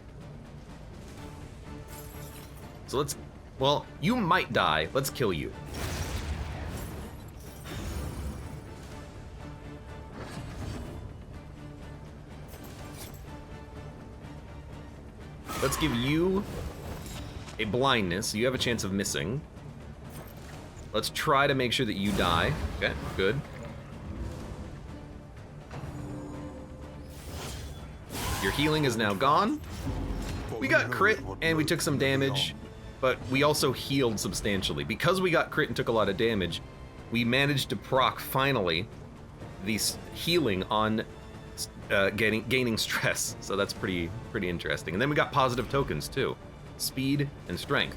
So let's... Well, you might die. Let's kill you. Let's give you a blindness. You have a chance of missing. Let's try to make sure that you die. Okay, good. Your healing is now gone. We got crit and we took some damage, but we also healed substantially. Because we got crit and took a lot of damage, we managed to proc, finally, the healing on gaining stress. So that's pretty interesting. And then we got positive tokens too. Speed and strength.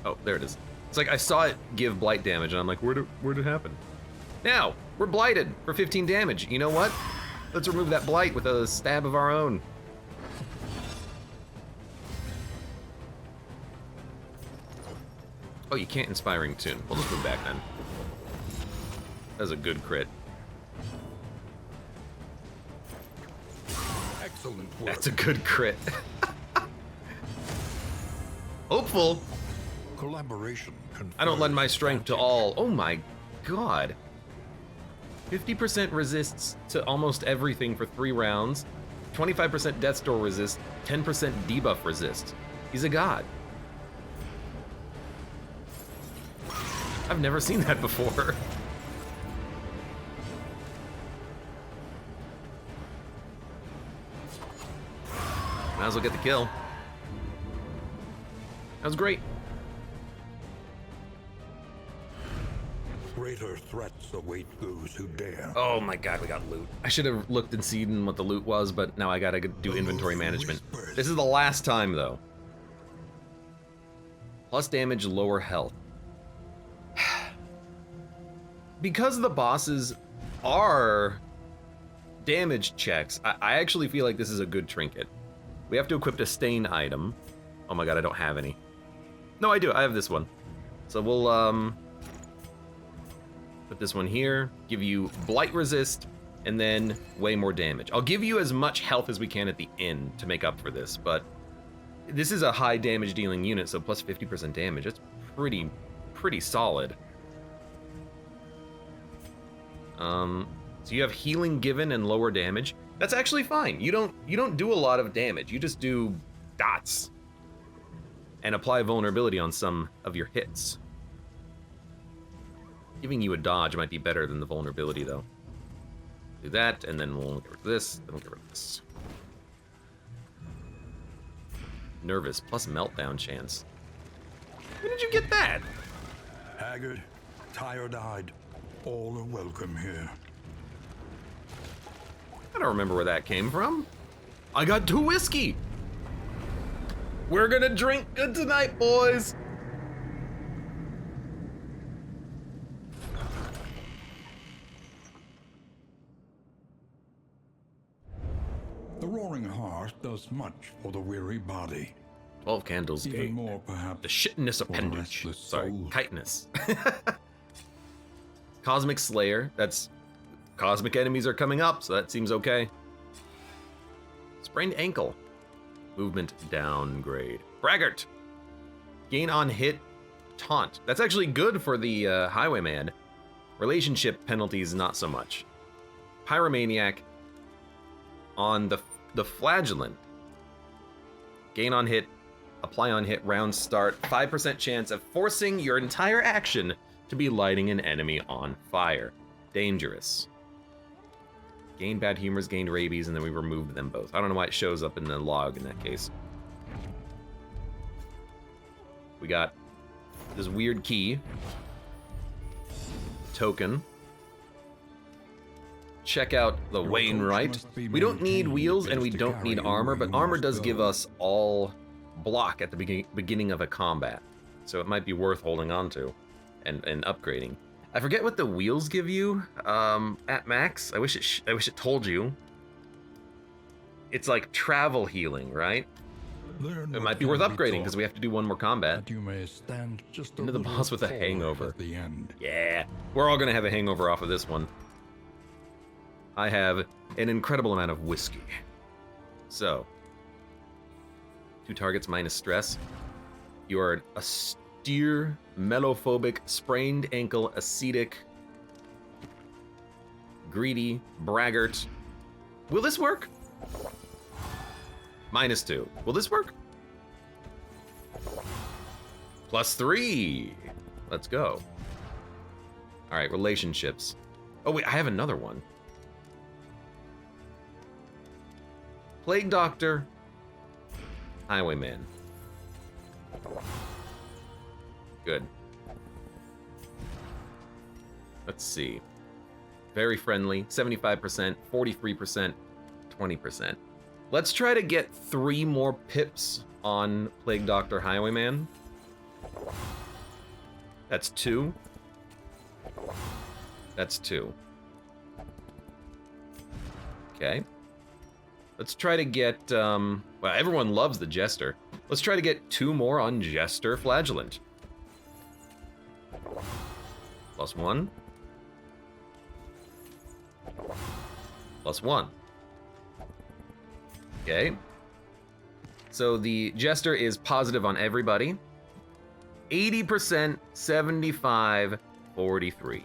Oh, there it is. It's like I saw it give blight damage, and I'm like, where'd it happen? Now, we're blighted for 15 damage. You know what? Let's remove that blight with a stab of our own. Oh, you can't Inspiring Tune. We'll just move back then. That was a good crit. Excellent work. That's a good crit. Hopeful. Collaboration. I don't lend my confers strength to advantage. all. Oh my god. 50% resists to almost everything for 3 rounds. 25% death's door resist. 10% debuff resist. He's a god. I've never seen that before. Might as well get the kill. That was great. Greater threats await those who dare. Oh my god, we got loot. I should have looked and seen what the loot was, but now I gotta do inventory management. This is the last time, though. Plus damage, lower health. Because the bosses are damage checks, I actually feel like this is a good trinket. We have to equip a stain item. Oh my god, I don't have any. No, I do. I have this one. So we'll, put this one here, give you blight resist, and then way more damage. I'll give you as much health as we can at the end to make up for this, but this is a high damage dealing unit, so plus 50% damage. It's pretty solid. So you have healing given and lower damage. That's actually fine. You don't do a lot of damage. You just do dots and apply vulnerability on some of your hits. Giving you a dodge might be better than the vulnerability, though. Do that, and then we'll get rid of this, then we'll get rid of this. Nervous, plus meltdown chance. When did you get that? Haggard, tired-eyed, all are welcome here. I don't remember where that came from. I got 2 whiskey! We're gonna drink good tonight, boys! The Roaring Hearth does much for the weary body. 12 candles Even gate. more, perhaps, The shitness for the appendage. restless Sorry, soul. chitinous. Cosmic Slayer. That's cosmic enemies are coming up, so that seems okay. Sprained ankle. Movement downgrade. Braggart. Gain on hit. Taunt. That's actually good for the Highwayman. Relationship penalties, not so much. Pyromaniac. On the Flagellant. Gain on hit. Apply on hit. Round start. 5% chance of forcing your entire action to be lighting an enemy on fire. Dangerous. Gained bad humors, gained rabies, and then we removed them both. I don't know why it shows up in the log in that case. We got this weird key. Token. Check out the Your Wainwright. coach must be We don't need maintained wheels if and it we is to don't carry need you armor, where but you armor must does go. give us all block at the beginning of a combat. So it might be worth holding on to and upgrading. I forget what the wheels give you at max. I wish it told you. It's like travel healing, right? Learn It what might be can worth upgrading taught, because we have to do one more combat. that you may stand just a Into the little boss with a forward hangover. at the end. Yeah, we're all gonna have a hangover off of this one. I have an incredible amount of whiskey. So, 2 targets minus stress. You are a austere, mellophobic, sprained ankle, ascetic, greedy, braggart. Will this work? -2. Will this work? +3. Let's go. All right, relationships. Oh wait, I have another one. Plague Doctor, Highwayman. Good. Let's see. Very friendly, 75%, 43%, 20%. Let's try to get 3 more pips on Plague Doctor Highwayman. That's 2. That's 2. Okay. Let's try to get, well, everyone loves the Jester. Let's try to get 2 more on Jester Flagellant. +1. +1. Okay. So the Jester is positive on everybody. 80%, 75, 43.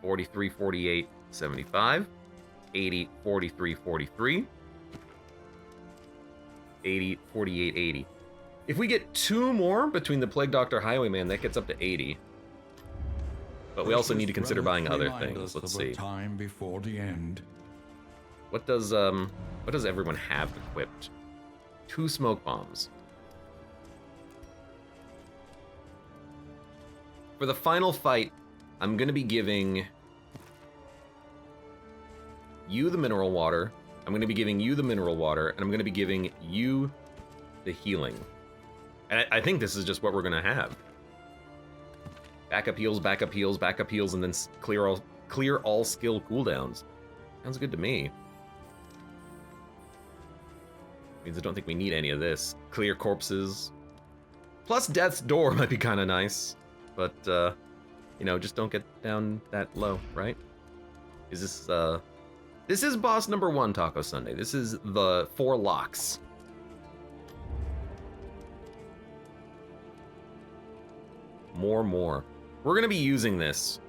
43, 48, 75. 80, 43, 43. 80, 48, 80. If we get 2 more between the Plague Doctor Highwayman, that gets up to 80. But we also need to consider buying other things. Let's see. Time before the end. What does everyone have equipped? 2 smoke bombs. For the final fight, I'm gonna be giving you the mineral water. I'm gonna be giving you the mineral water, and I'm gonna be giving you the healing. And I think this is just what we're gonna have. Backup heals, backup heals, backup heals, and then clear all skill cooldowns. Sounds good to me. Means I don't think we need any of this. Clear corpses. Plus Death's Door might be kind of nice. But, you know, just don't get down that low, right? Is this, this is boss number 1, Taco Sunday. This is the 4 locks. More. We're gonna be using this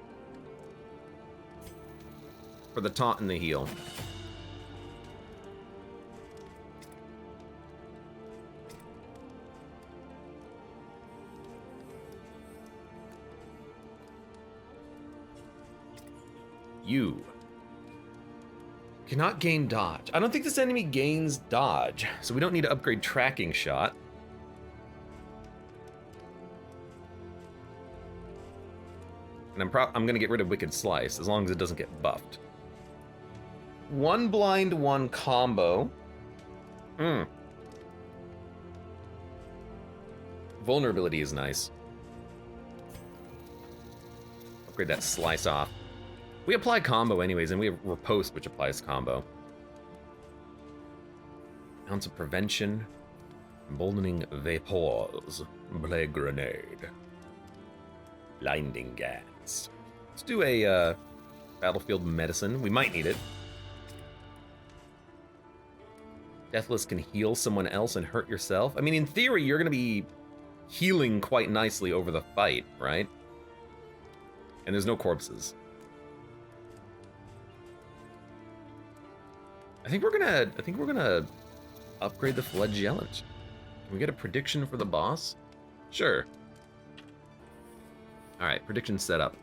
for the taunt and the heal. You cannot gain dodge. I don't think this enemy gains dodge, so we don't need to upgrade tracking shot. And I'm gonna get rid of Wicked Slice as long as it doesn't get buffed. 1 blind, 1 combo. Vulnerability is nice. Upgrade that Slice off. We apply combo anyways, and we have Riposte, which applies combo. Ounce of Prevention. Emboldening Vapors. Plague Grenade. Blinding Gas. Let's do a Battlefield Medicine. We might need it. Deathless can heal someone else and hurt yourself. I mean, in theory, you're going to be healing quite nicely over the fight, right? And there's no corpses. I think we're gonna upgrade the Flagellant. Can we get a prediction for the boss? Sure. Alright, prediction set up.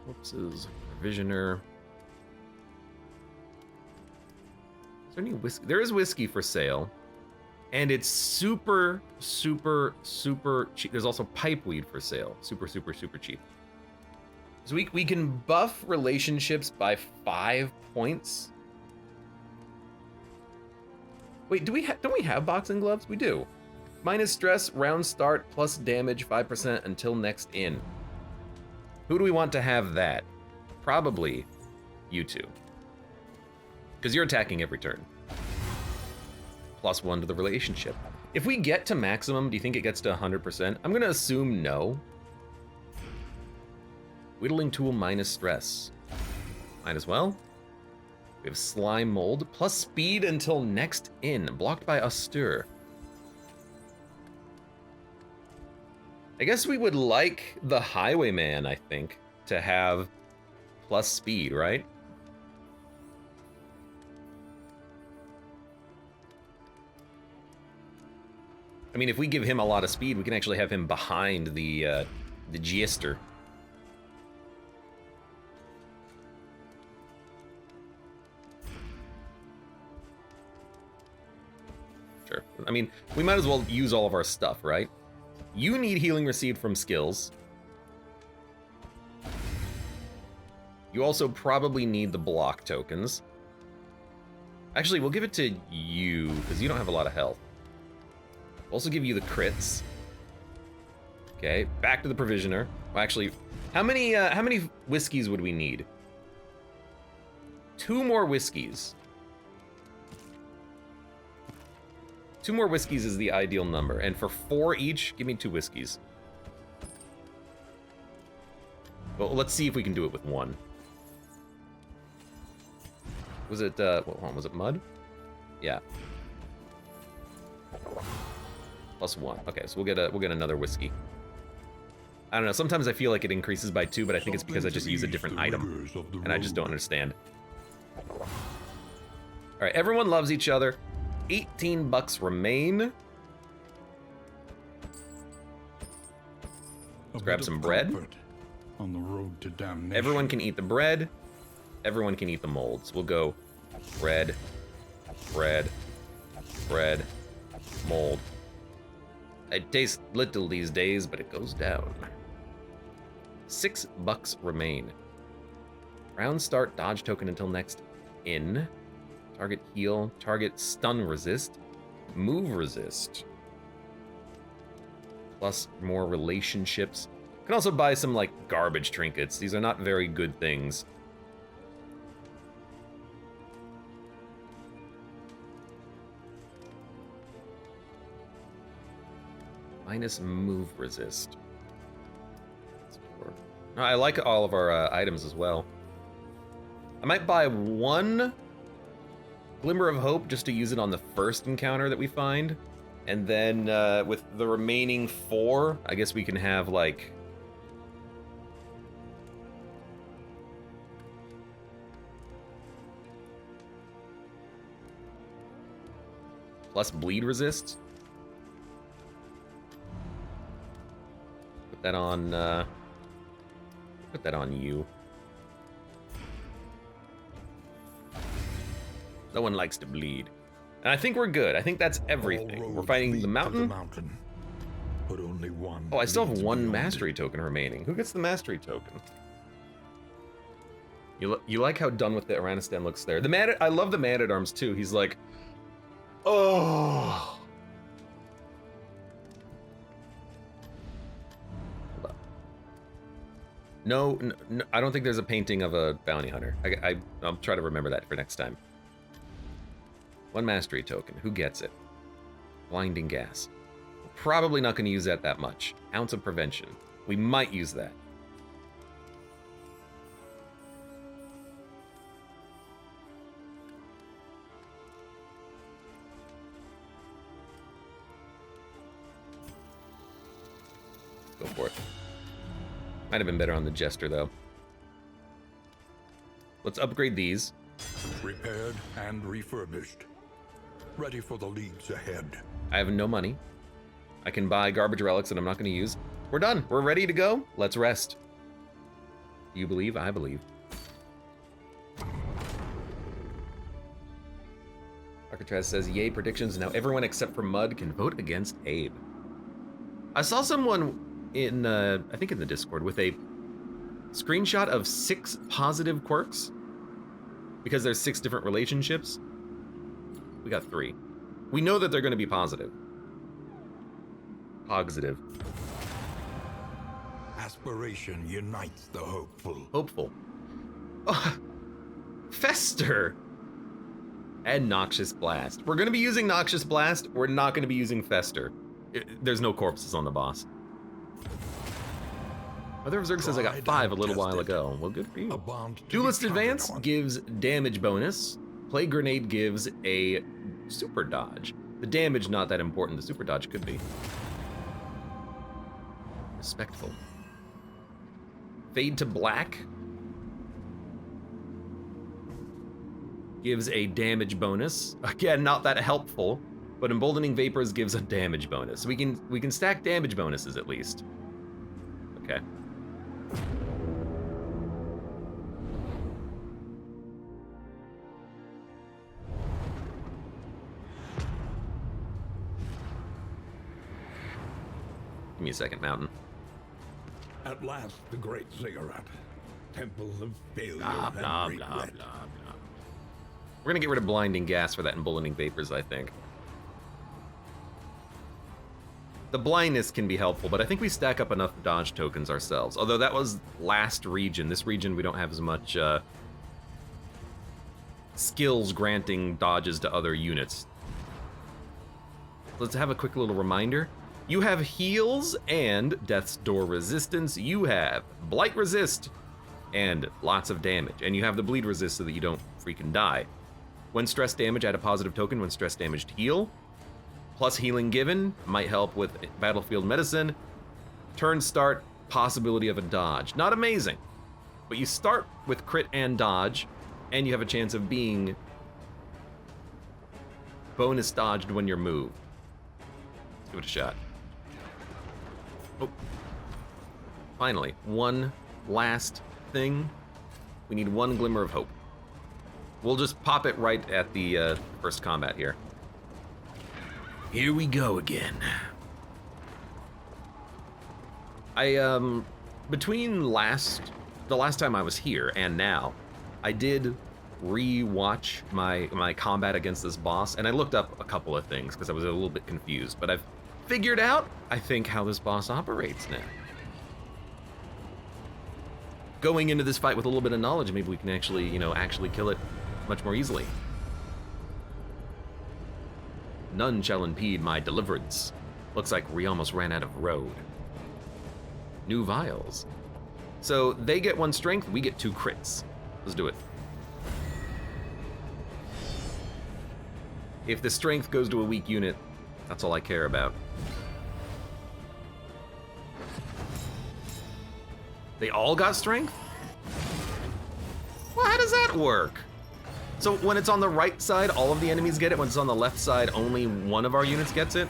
Corpses, Provisioner. Is there any whiskey? There is whiskey for sale. And it's super cheap. There's also pipeweed for sale. Super cheap. So we can buff relationships by 5 points. Wait, don't we have boxing gloves? We do. Minus stress, round start, plus damage 5% until next in. Who do we want to have that? Probably you two. Because you're attacking every turn. Plus 1 to the relationship. If we get to maximum, do you think it gets to 100%? I'm gonna assume no. Whittling tool minus stress. Might as well. We have slime mold plus speed until next in. Blocked by austere. I guess we would like the highwayman, I think, to have plus speed, right? I mean, if we give him a lot of speed, we can actually have him behind the Jester. Sure. I mean, we might as well use all of our stuff, right? You need healing received from skills. You also probably need the block tokens. Actually, we'll give it to you, because you don't have a lot of health. We'll also give you the crits. Okay, back to the Provisioner. Well, actually, how many whiskeys would we need? 2 more whiskeys. 2 more whiskeys is the ideal number, and for 4 each, give me 2 whiskeys. Well, let's see if we can do it with 1. Was it, what one was it, mud? Yeah. +1. Okay, so we'll get another whiskey. I don't know, sometimes I feel like it increases by 2, but I think it's because I just use a different item. And I just don't understand. Alright, everyone loves each other. 18 bucks remain. Let's grab some bread. On the road to damnation. Everyone can eat the bread. Everyone can eat the molds. We'll go bread, bread, bread, mold. It tastes little these days, but it goes down. 6 bucks remain. Round start, dodge token until next in. Target heal, target stun resist, move resist. Plus more relationships. Can also buy some like garbage trinkets. These are not very good things. Minus move resist. No, I like all of our items as well. I might buy 1 Glimmer of Hope just to use it on the first encounter that we find. And then with the remaining 4, I guess we can have like... plus bleed resist. Put that on you. No one likes to bleed. And I think we're good. I think that's everything. We're fighting the mountain. But only one. Oh, I still have 1 mastery token remaining. Who gets the mastery token? You like how done with the Aranistan looks there. I love the man-at-arms too. He's like, oh. No, I don't think there's a painting of a bounty hunter. I'll try to remember that for next time. 1 mastery token. Who gets it? Blinding gas. We're probably not going to use that much. Ounce of prevention. We might use that. Go for it. Might have been better on the Jester, though. Let's upgrade these. Repaired and refurbished. Ready for the leagues ahead. I have no money. I can buy garbage relics that I'm not going to use. We're done. We're ready to go. Let's rest. You believe? I believe. Arcatraz says, yay, predictions. Now everyone except for Mud can vote against Abe. I saw someone in, I think in the Discord, with a screenshot of 6 positive quirks. Because there's 6 different relationships. We got 3. We know that they're going to be positive. Positive. Aspiration unites the hopeful. Hopeful. Oh, Fester! And Noxious Blast. We're going to be using Noxious Blast. We're not going to be using Fester. There's no corpses on the boss. Mother of Zerg says I got 5 a little while ago. Well, good for you. Duelist Advance gives damage bonus. Plague Grenade gives a super dodge. The damage not that important. The super dodge could be. Respectful. Fade to Black gives a damage bonus. Again, not that helpful, but Emboldening Vapors gives a damage bonus. We can stack damage bonuses at least. Okay. Give me a second, Mountain. At last, the great cigarette. Temple of failure Blah, and blah, regret. blah, blah, blah. We're gonna get rid of Blinding Gas for that Emboldening Vapors, I think. The blindness can be helpful, but I think we stack up enough dodge tokens ourselves. Although that was last region. This region, we don't have as much skills granting dodges to other units. Let's have a quick little reminder. You have heals and Death's Door resistance. You have Blight resist and lots of damage. And you have the bleed resist so that you don't freaking die. When stress damage, add a positive token. When stress damaged, heal. Plus healing given might help with battlefield medicine. Turn start, possibility of a dodge. Not amazing, but you start with crit and dodge, and you have a chance of being bonus dodged when you're moved. Let's give it a shot. Oh. Finally, one last thing. We need one glimmer of hope. We'll just pop it right at the first combat here. Here we go again. Between the last time I was here and now, I did re-watch my combat against this boss, and I looked up a couple of things because I was a little bit confused, but I've figured out, I think, how this boss operates now. Going into this fight with a little bit of knowledge, maybe we can actually, actually kill it much more easily. None shall impede my deliverance. Looks like we almost ran out of road. New vials. So they get 1 strength, we get 2 crits. Let's do it. If the strength goes to a weak unit, that's all I care about. They all got strength? Well, how does that work? So when it's on the right side, all of the enemies get it. When it's on the left side, only one of our units gets it?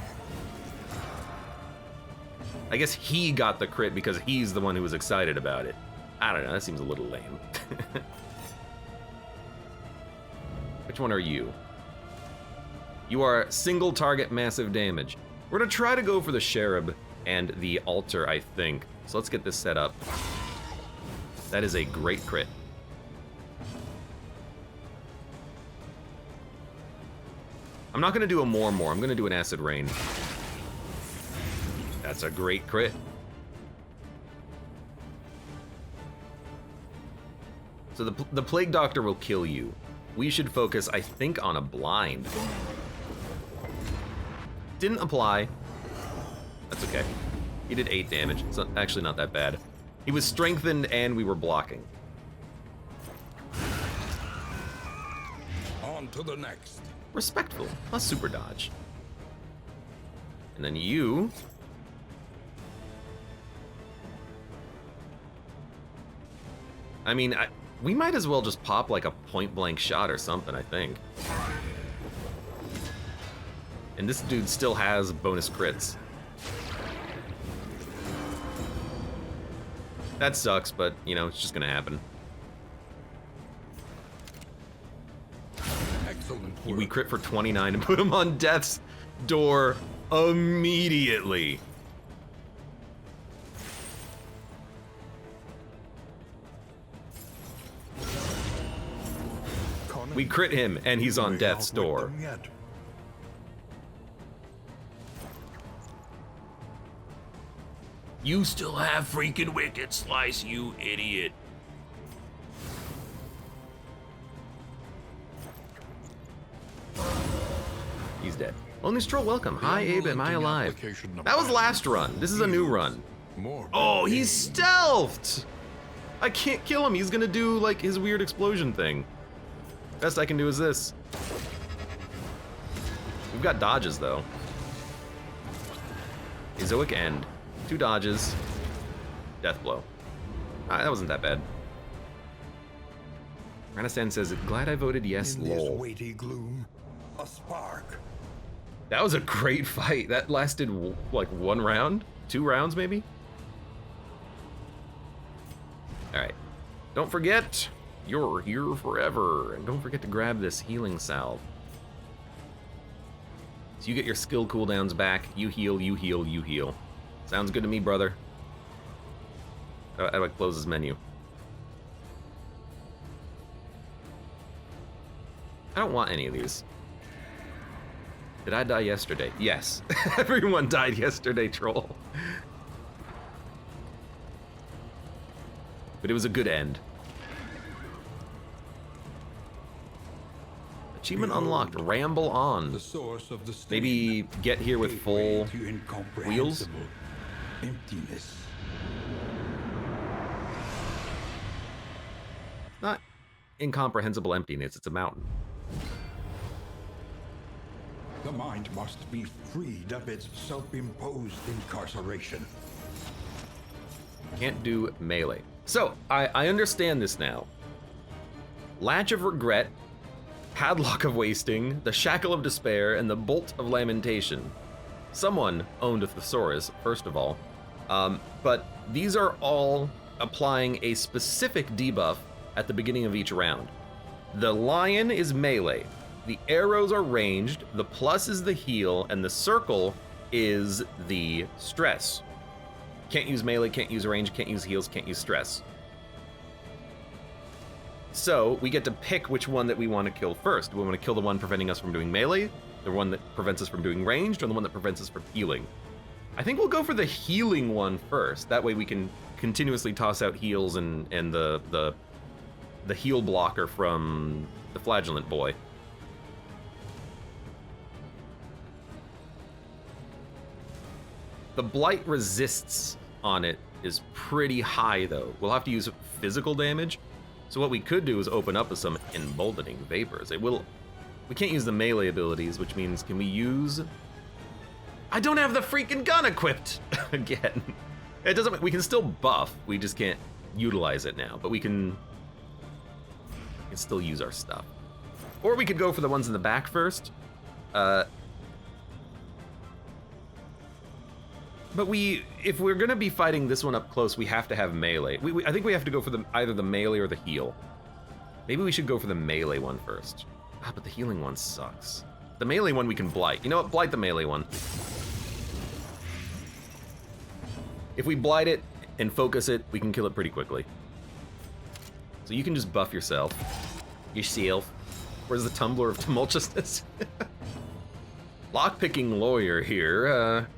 I guess he got the crit because he's the one who was excited about it. I don't know, that seems a little lame. Which one are you? You are single target massive damage. We're gonna try to go for the Cherub and the altar, I think. So let's get this set up. That is a great crit. I'm not gonna do a more, I'm gonna do an acid rain. That's a great crit. So the Plague Doctor will kill you. We should focus, I think, on a blind. Didn't apply. That's okay. He did 8 damage. It's actually not that bad. He was strengthened and we were blocking. On to the next. Respectful, plus super dodge. And then you. I mean, we might as well just pop like a point blank shot or something, I think. And this dude still has bonus crits. That sucks, but, it's just gonna happen. Excellent work. We crit for 29 and put him on death's door immediately. We crit him, and he's on death's door. You still have freaking Wicked Slice, you idiot. He's dead. Lonely Stroll, welcome. Hi, Abe, am I alive? That was last run. This is a new run. Oh, he's stealthed! I can't kill him. He's gonna do, like, his weird explosion thing. Best I can do is this. We've got dodges, though. Azoic End. 2 dodges. Death blow. Alright, that wasn't that bad. Renaissance says, glad I voted yes, In this lol. weighty gloom, a spark. That was a great fight. That lasted, like, 1 round? 2 rounds, maybe? Alright. Don't forget, you're here forever. And don't forget to grab this healing salve. So you get your skill cooldowns back. You heal, you heal, you heal. Sounds good to me, brother. How do I close this menu? I don't want any of these. Did I die yesterday? Yes. Everyone died yesterday, troll. But it was a good end. Achievement unlocked. Ramble on. The source of the stain, Maybe get here with full gateway to wheels. incomprehensible emptiness. Not incomprehensible emptiness, it's a mountain. The mind must be freed of its self-imposed incarceration. Can't do melee. So, I understand this now. Latch of Regret, Padlock of Wasting, the Shackle of Despair, and the Bolt of Lamentation. Someone owned a thesaurus, first of all. But these are all applying a specific debuff at the beginning of each round. The lion is melee, the arrows are ranged, the plus is the heal, and the circle is the stress. Can't use melee, can't use range, can't use heals, can't use stress. So we get to pick which one that we want to kill first. Do we want to kill the one preventing us from doing melee, the one that prevents us from doing ranged, or the one that prevents us from healing? I think we'll go for the healing one first. That way we can continuously toss out heals and the heal blocker from the flagellant boy. The blight resists on it is pretty high though. We'll have to use physical damage. So what we could do is open up with some emboldening vapors. We can't use the melee abilities, which means can we use... I don't have the freaking gun equipped again. It doesn't, we can still buff, we just can't utilize it now, but we can still use our stuff. Or we could go for the ones in the back first. But if we're gonna be fighting this one up close, we have to have melee. I think we have to go for either the melee or the heal. Maybe we should go for the melee one first. Ah, but the healing one sucks. The melee one we can blight. You know what? Blight the melee one. If we blight it and focus it, we can kill it pretty quickly. So you can just buff yourself. Yourself. Where's the tumbler of tumultuousness? Lockpicking lawyer here.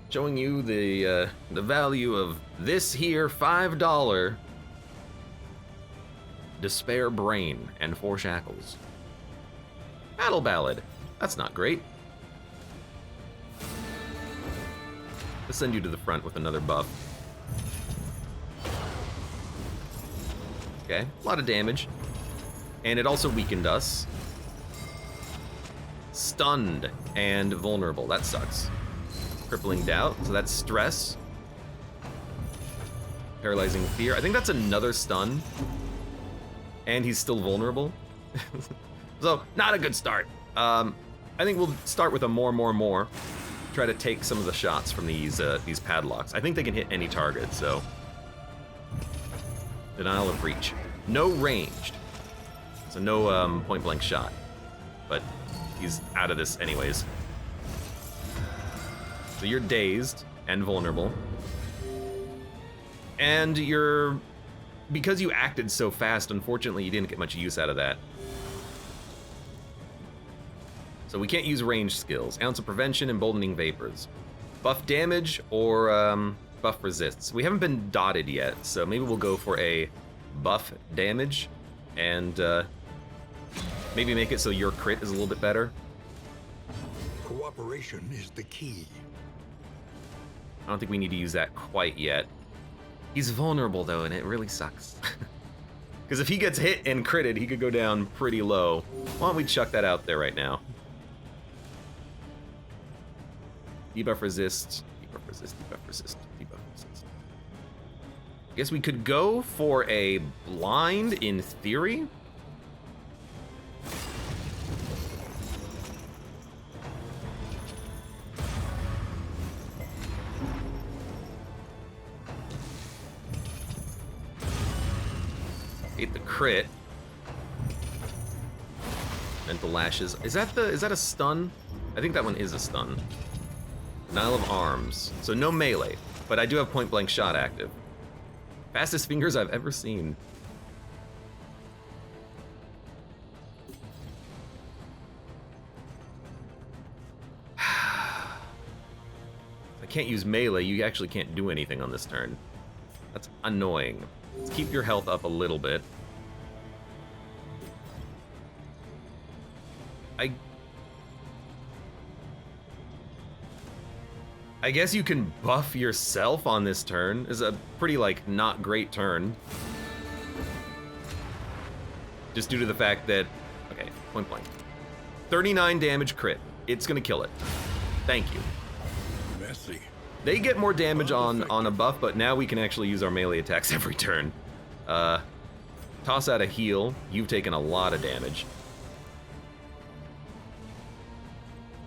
Showing you the value of this here $5 despair brain and 4 shackles. Battle ballad. That's not great. Let's send you to the front with another buff. Okay, a lot of damage. And it also weakened us. Stunned and vulnerable. That sucks. Crippling doubt, so that's stress. Paralyzing fear. I think that's another stun. And he's still vulnerable. So, not a good start. I think we'll start with a more. Try to take some of the shots from these padlocks. I think they can hit any target, so. Denial of reach. No ranged. So no point blank shot. But he's out of this anyways. So you're dazed and vulnerable. And because you acted so fast, unfortunately you didn't get much use out of that. So we can't use ranged skills. Ounce of prevention, emboldening vapors. Buff damage or buff resists. We haven't been dotted yet, so maybe we'll go for a buff damage and maybe make it so your crit is a little bit better. Cooperation is the key. I don't think we need to use that quite yet. He's vulnerable though, and it really sucks. Because if he gets hit and critted, he could go down pretty low. Why don't we chuck that out there right now? Debuff resist, debuff resist, debuff resist, debuff resist. I guess we could go for a blind in theory. Hate the crit. Mental lashes. Is that a stun? I think that one is a stun. Denial of arms. So no melee, but I do have point blank shot active. Fastest fingers I've ever seen. I can't use melee, you actually can't do anything on this turn. That's annoying. Let's keep your health up a little bit. I guess you can buff yourself on this turn. It's a pretty, not great turn. Just due to the fact that, okay, point blank. 39 damage crit. it's gonna kill it. Thank you. Messy. They get more damage on a buff, but now we can actually use our melee attacks every turn. Toss out a heal. You've taken a lot of damage.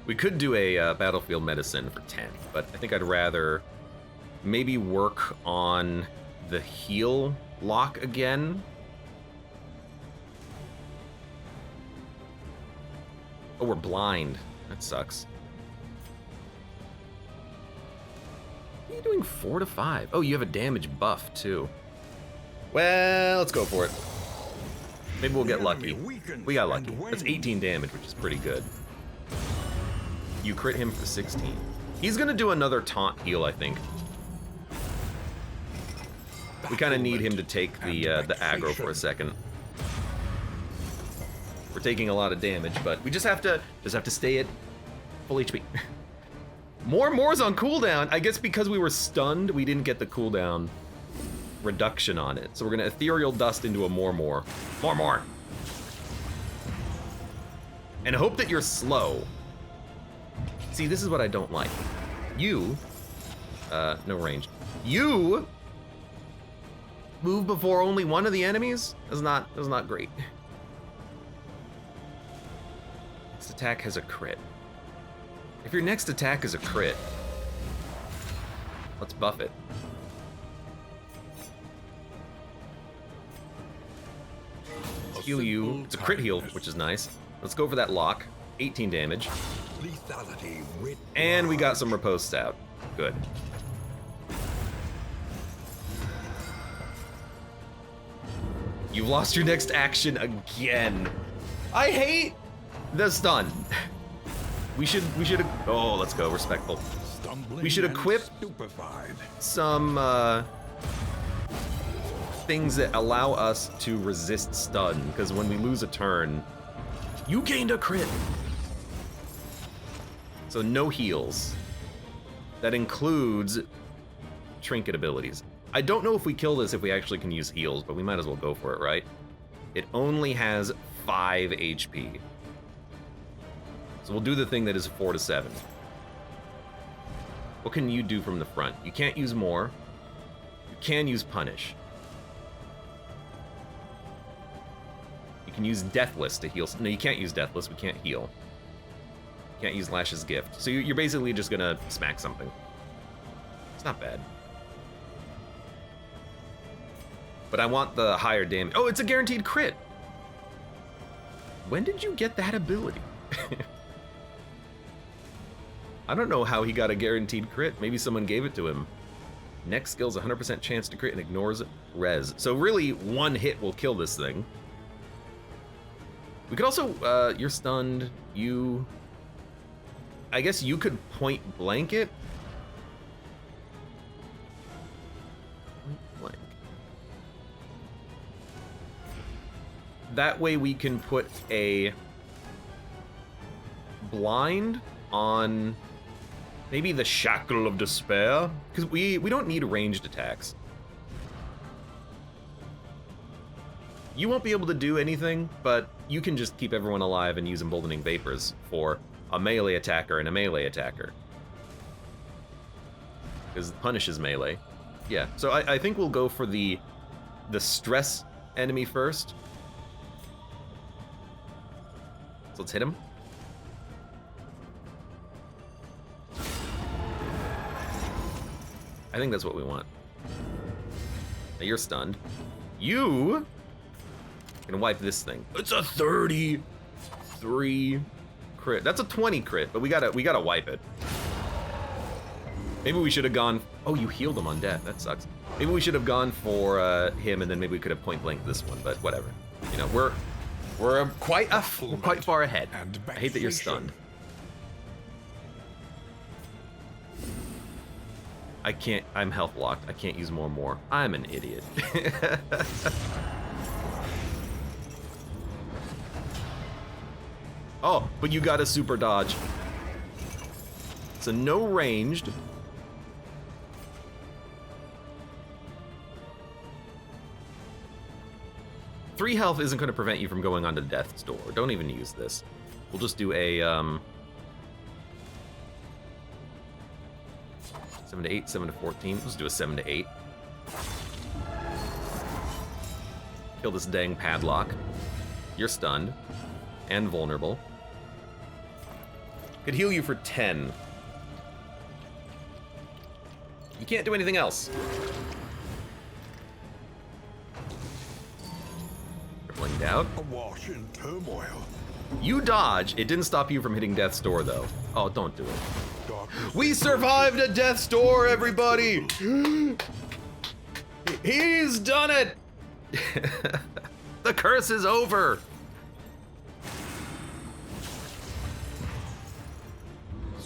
We could do a battlefield medicine for 10, but I think I'd rather maybe work on the heal lock again. Oh, we're blind. That sucks. What are you doing 4 to 5? Oh, you have a damage buff too. Well, let's go for it. Maybe we'll get lucky. We got lucky. That's 18 damage, which is pretty good. You crit him for 16. He's gonna do another taunt heal, I think. We kind of need him to take the aggro for a second. We're taking a lot of damage, but we just have to stay at full HP. More's on cooldown. I guess because we were stunned, we didn't get the cooldown reduction on it. So we're gonna ethereal dust into a more. And hope that you're slow. See, this is what I don't like. You, no range. You move before only one of the enemies? That's not great. This attack has a crit. If your next attack is a crit, let's buff it. Let's heal you. It's a crit heal, which is nice. Let's go for that lock. 18 damage. And we got some riposte out. Good. You've lost your next action again. I hate the stun. We should oh, let's go, respectful. We should equip some things that allow us to resist stun, because when we lose a turn, you gained a crit. So no heals. That includes trinket abilities. I don't know if we kill this if we actually can use heals, but we might as well go for it, right? It only has 5 HP. So we'll do the thing that is 4 to 7. What can you do from the front? You can't use more. You can use punish. You can use deathless to heal. No, you can't use deathless. We can't heal. You can't use Lash's gift. So you're basically just gonna smack something. It's not bad. But I want the higher damage. Oh, it's a guaranteed crit. When did you get that ability? I don't know how he got a guaranteed crit. Maybe someone gave it to him. Next skill's 100% chance to crit and ignores res. So really, one hit will kill this thing. We could also, you're stunned. I guess you could point blank it. Point blank. That way we can put a blind on maybe the Shackle of Despair, because we don't need ranged attacks. You won't be able to do anything, but you can just keep everyone alive and use Emboldening Vapors for a melee attacker and a melee attacker. Because Punish is melee. Yeah, so I think we'll go for the stress enemy first. So let's hit him. I think that's what we want. Now you're stunned. You can wipe this thing. It's a 33 crit. That's a 20 crit, but we gotta wipe it. Maybe we should have gone. Oh, you healed him on death. That sucks. Maybe we should have gone for him, and then maybe we could have point blank this one. But whatever. You know, we're quite far ahead. I hate that you're stunned. I can't. I'm health locked. I can't use more. I'm an idiot. Oh, but you got a super dodge. So no ranged. Three health isn't going to prevent you from going onto death's door. Don't even use this. We'll just do a 7 to 8, 7 to 14. Let's do a 7 to 8. Kill this dang padlock. You're stunned and vulnerable. Could heal you for 10. You can't do anything else. Crippling doubt. Awash in turmoil. You dodge. It didn't stop you from hitting death's door, though. Oh, don't do it. Darkness We survived a death's door, everybody! He's done it! The curse is over!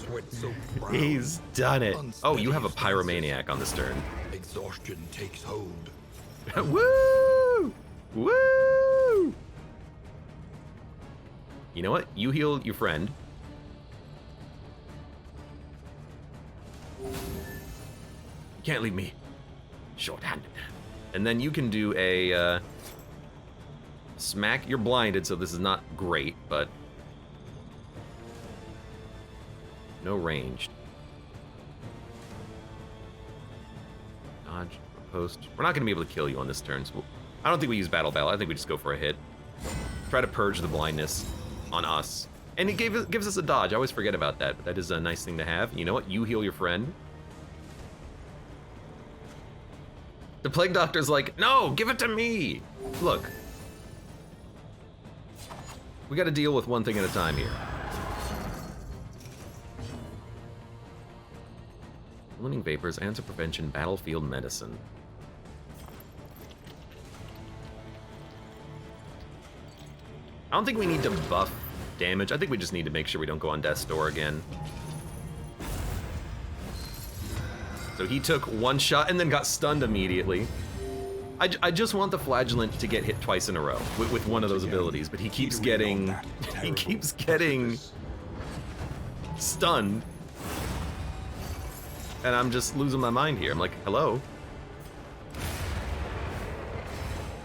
sweat so brown. He's done it. Oh, you have a pyromaniac on this turn. Exhaustion takes hold. Woo! Woo! You know what? You heal your friend. You can't leave me short-handed. And then you can do a smack. You're blinded, so this is not great, but no ranged. Dodge, post. We're not going to be able to kill you on this turn, so I don't think we use Battle Ballad. I think we just go for a hit. Try to purge the blindness on us. And it gives us a dodge. I always forget about that, but that is a nice thing to have. You know what? You heal your friend. The Plague Doctor's like, no, give it to me. Look. We got to deal with one thing at a time here. Eliminating vapors, answer prevention, battlefield medicine. I don't think we need to buff damage. I think we just need to make sure we don't go on death's door again. So he took one shot and then got stunned immediately. I just want the Flagellant to get hit twice in a row with one of those abilities, but he keeps getting stunned. And I'm just losing my mind here. I'm like, hello?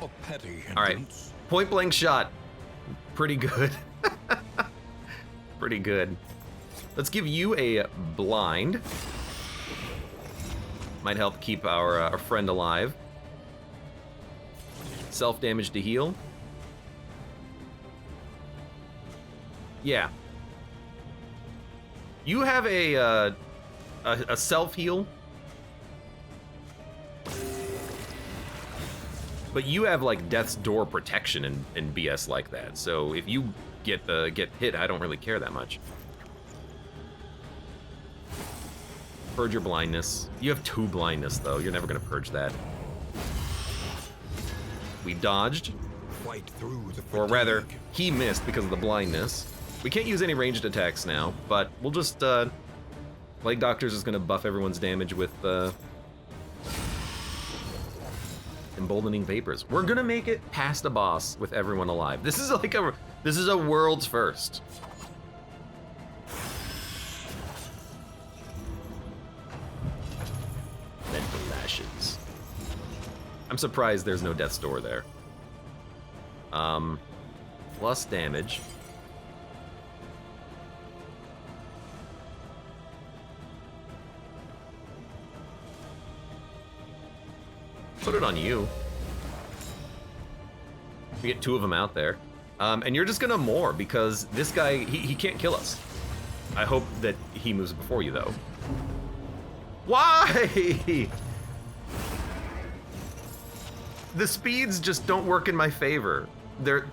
A petty All right, hindrance. point blank shot. Pretty good. Pretty good. Let's give you a blind. Might help keep our friend alive. Self-damage to heal. Yeah. You have a self-heal. But you have like death's door protection and BS like that. So if you get hit, I don't really care that much. Purge your blindness. You have 2 blindness though. You're never gonna purge that. We dodged. Fight through the Or rather, fatigue. he missed because of the blindness. We can't use any ranged attacks now, but we'll just, Plague Doctor's is gonna buff everyone's damage with, Emboldening Vapors. We're gonna make it past a boss with everyone alive. This is like this is a world's first. Mental Lashes. I'm surprised there's no Death's Door there. Plus damage. Put it on you. We get 2 of them out there. And you're just gonna more because this guy, he can't kill us. I hope that he moves before you though. Why? The speeds just don't work in my favor. They're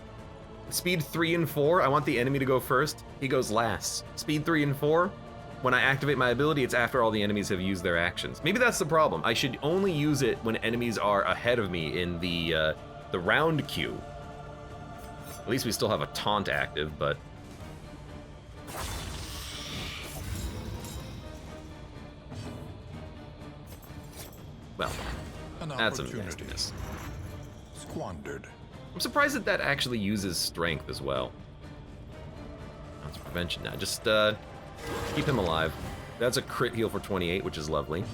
speed 3 and 4, I want the enemy to go first. He goes last. Speed 3 and 4, when I activate my ability, it's after all the enemies have used their actions. Maybe that's the problem. I should only use it when enemies are ahead of me in the round queue. At least we still have a taunt active, but... Well, An that's a opportunity nastiness. squandered. I'm surprised that that actually uses strength as well. That's prevention now. Just keep him alive. That's a crit heal for 28, which is lovely.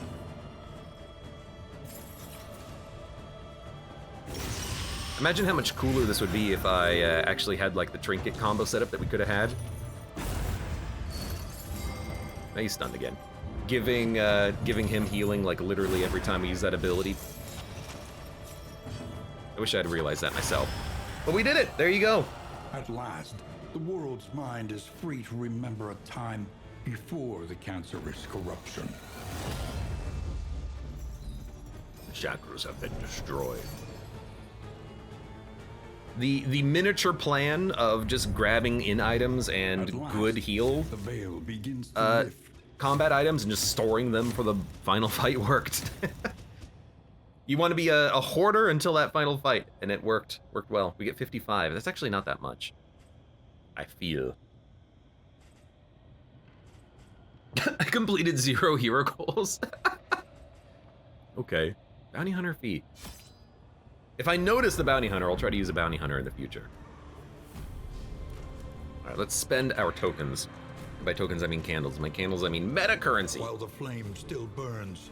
Imagine how much cooler this would be if I actually had like the trinket combo setup that we could have had. Now he's stunned again. giving him healing like literally every time we use that ability. I wish I'd realized that myself. But we did it! There you go! At last, the world's mind is free to remember a time before the cancerous corruption. The chakras have been destroyed. The miniature plan of just grabbing in items and good heal The veil begins to lift. combat items and just storing them for the final fight worked. You want to be a hoarder until that final fight, and it worked well. We get 55. That's actually not that much, I feel. I completed 0 hero goals. Okay. Bounty Hunter feat. If I notice the Bounty Hunter, I'll try to use a Bounty Hunter in the future. Alright, let's spend our tokens. By tokens, I mean candles. By candles, I mean meta currency. While the flame still burns,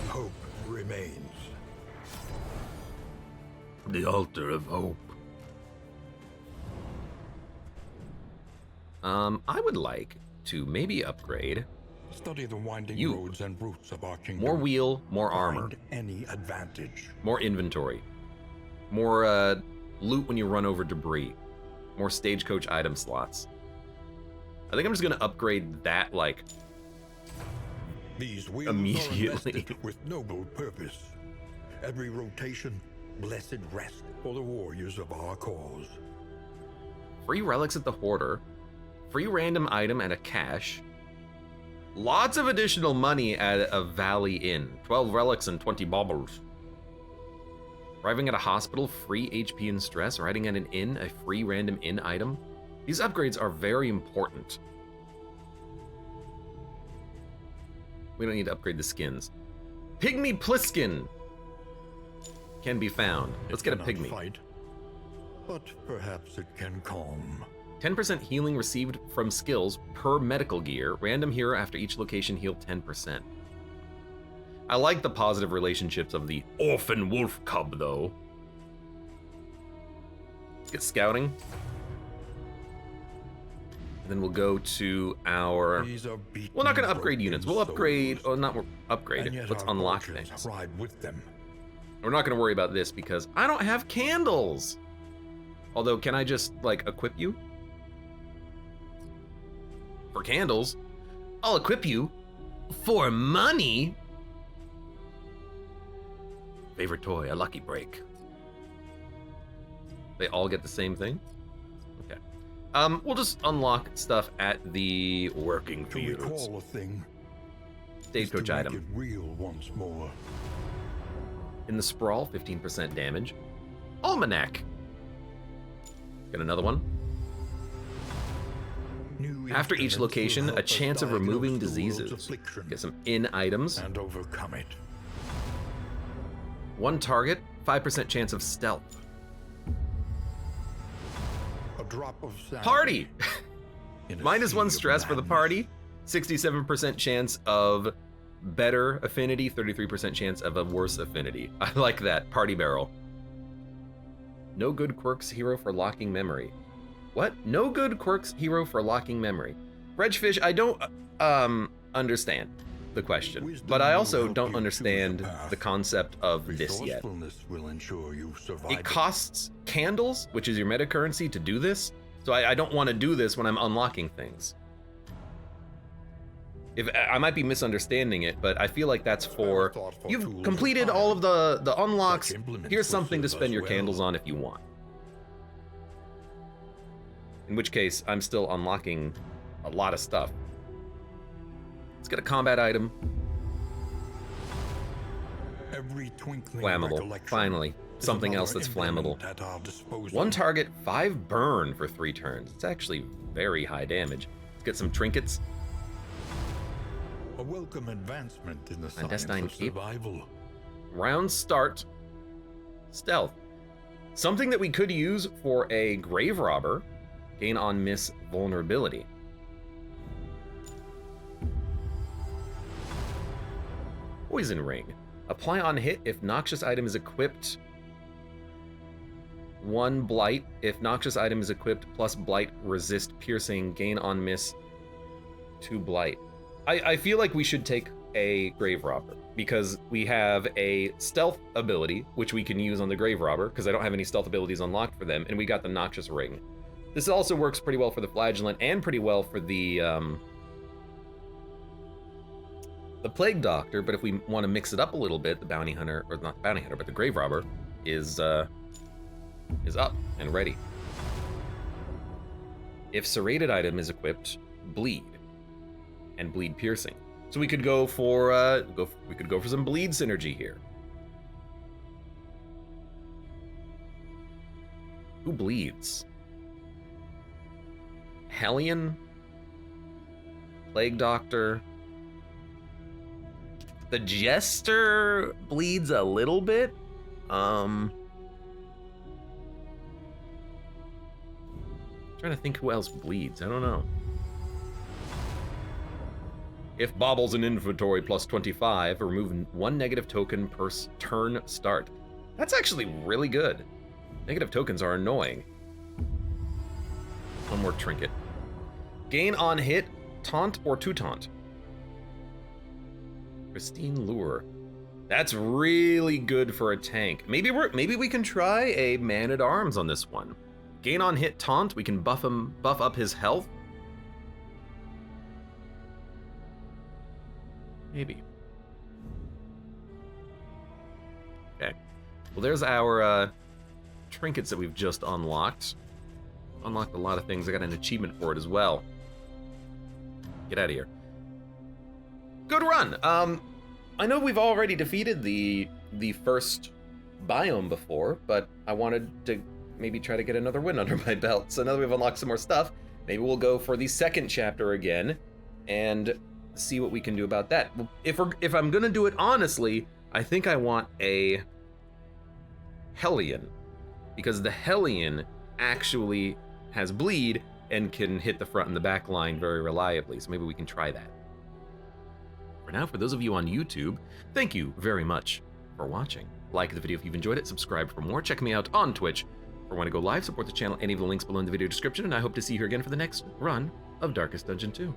hope remains. The altar of hope. I would like to maybe upgrade. Study the winding You. roads and routes of our kingdom. More wheel, more armor, Find any advantage. more inventory, more loot when you run over debris, more stagecoach item slots. I think I'm just gonna upgrade that like These wheels immediately. are invested with noble purpose. Every rotation, blessed rest for the warriors of our cause. free relics at the hoarder, free random item at a cache, lots of additional money at a valley inn, 12 relics and 20 baubles. Arriving at a hospital, free HP and stress. Arriving at an inn, a free random inn item. These upgrades are very important. We don't need to upgrade the skins. Pygmy Pliskin can be found. Let's get a It cannot pygmy. fight, but perhaps it can calm. 10% healing received from skills per medical gear. Random hero after each location healed 10%. I like the positive relationships of the orphan wolf cub, though. Let's get scouting. And then we'll go to our... These are We're not going to beaten, upgrade units. We'll broken upgrade... souls, Oh, not upgrade and it. yet Let's our unlock fortunes things. ride with them. We're not going to worry about this because I don't have candles. Although, can I just, like, equip you? For candles? I'll equip you. For money? Favorite toy, a lucky break. They all get the same thing? Okay. We'll just unlock stuff at the working To fields. recall a thing, is to Stagecoach make item. it real once more. In the sprawl, 15% damage. Almanac. Get another one. New After each instruments will location, help a us chance of diagnose removing the world's diseases. affliction Get some in items. and overcome it. One target, 5% chance of stealth. A drop of sanity Party! in a Minus sea 1 of stress for the madness. party. 67% chance of better affinity, 33% chance of a worse affinity. I like that. Party barrel. No good quirks hero for locking memory. What? No good quirks hero for locking memory. Redfish, I don't understand the question, Wisdom but I will also help don't you choose understand a path. the concept of this yet. Resourcefulness will ensure you survive. It costs candles, which is your meta currency, to do this. So I don't want to do this when I'm unlocking things. If I might be misunderstanding it, but I feel like that's for thoughtful you've tools completed of all of the unlocks. Such implements Here's will something to serve spend us your well. candles on if you want. In which case, I'm still unlocking a lot of stuff. Let's get a combat item. Every twinkling Flammable. recollection Finally, is something another else that's flammable. implement at our disposal. One target, 5 burn for 3 turns. It's actually very high damage. Let's get some trinkets. A welcome advancement in the science Clandestine of cape. survival. Round start. Stealth. Something that we could use for a grave robber. Gain on miss vulnerability. Poison ring. Apply on hit if noxious item is equipped. 1 blight. If noxious item is equipped, plus blight resist piercing. Gain on miss 2 blight. I feel like we should take a grave robber because we have a stealth ability, which we can use on the grave robber because I don't have any stealth abilities unlocked for them, and we got the noxious ring. This also works pretty well for the flagellant and pretty well for the plague doctor, but if we want to mix it up a little bit, the bounty hunter, or not the bounty hunter, but the grave robber is up and ready. If serrated item is equipped, bleed and bleed piercing. So we could go for some bleed synergy here. Who bleeds? Hellion? Plague Doctor? The Jester bleeds a little bit. Trying to think who else bleeds. I don't know. If Bobble's in inventory plus 25, remove 1 negative token per turn start. That's actually really good. Negative tokens are annoying. One more trinket. Gain on hit, taunt or two taunt. Pristine lure. That's really good for a tank. Maybe we can try a man-at-arms on this one. Gain on hit taunt, we can buff up his health. Maybe. Okay. Well, there's our trinkets that we've just unlocked. Unlocked a lot of things. I got an achievement for it as well. Get out of here. Good run. I know we've already defeated the first biome before, but I wanted to maybe try to get another win under my belt. So now that we've unlocked some more stuff, maybe we'll go for the second chapter again and see what we can do about that. If I'm gonna do it honestly, I think I want a Hellion, because the Hellion actually has bleed and can hit the front and the back line very reliably. So maybe we can try that. For now, for those of you on YouTube, thank you very much for watching. Like the video if you've enjoyed it, subscribe for more, check me out on Twitch for when I go live, support the channel, any of the links below in the video description, and I hope to see you here again for the next run of Darkest Dungeon 2.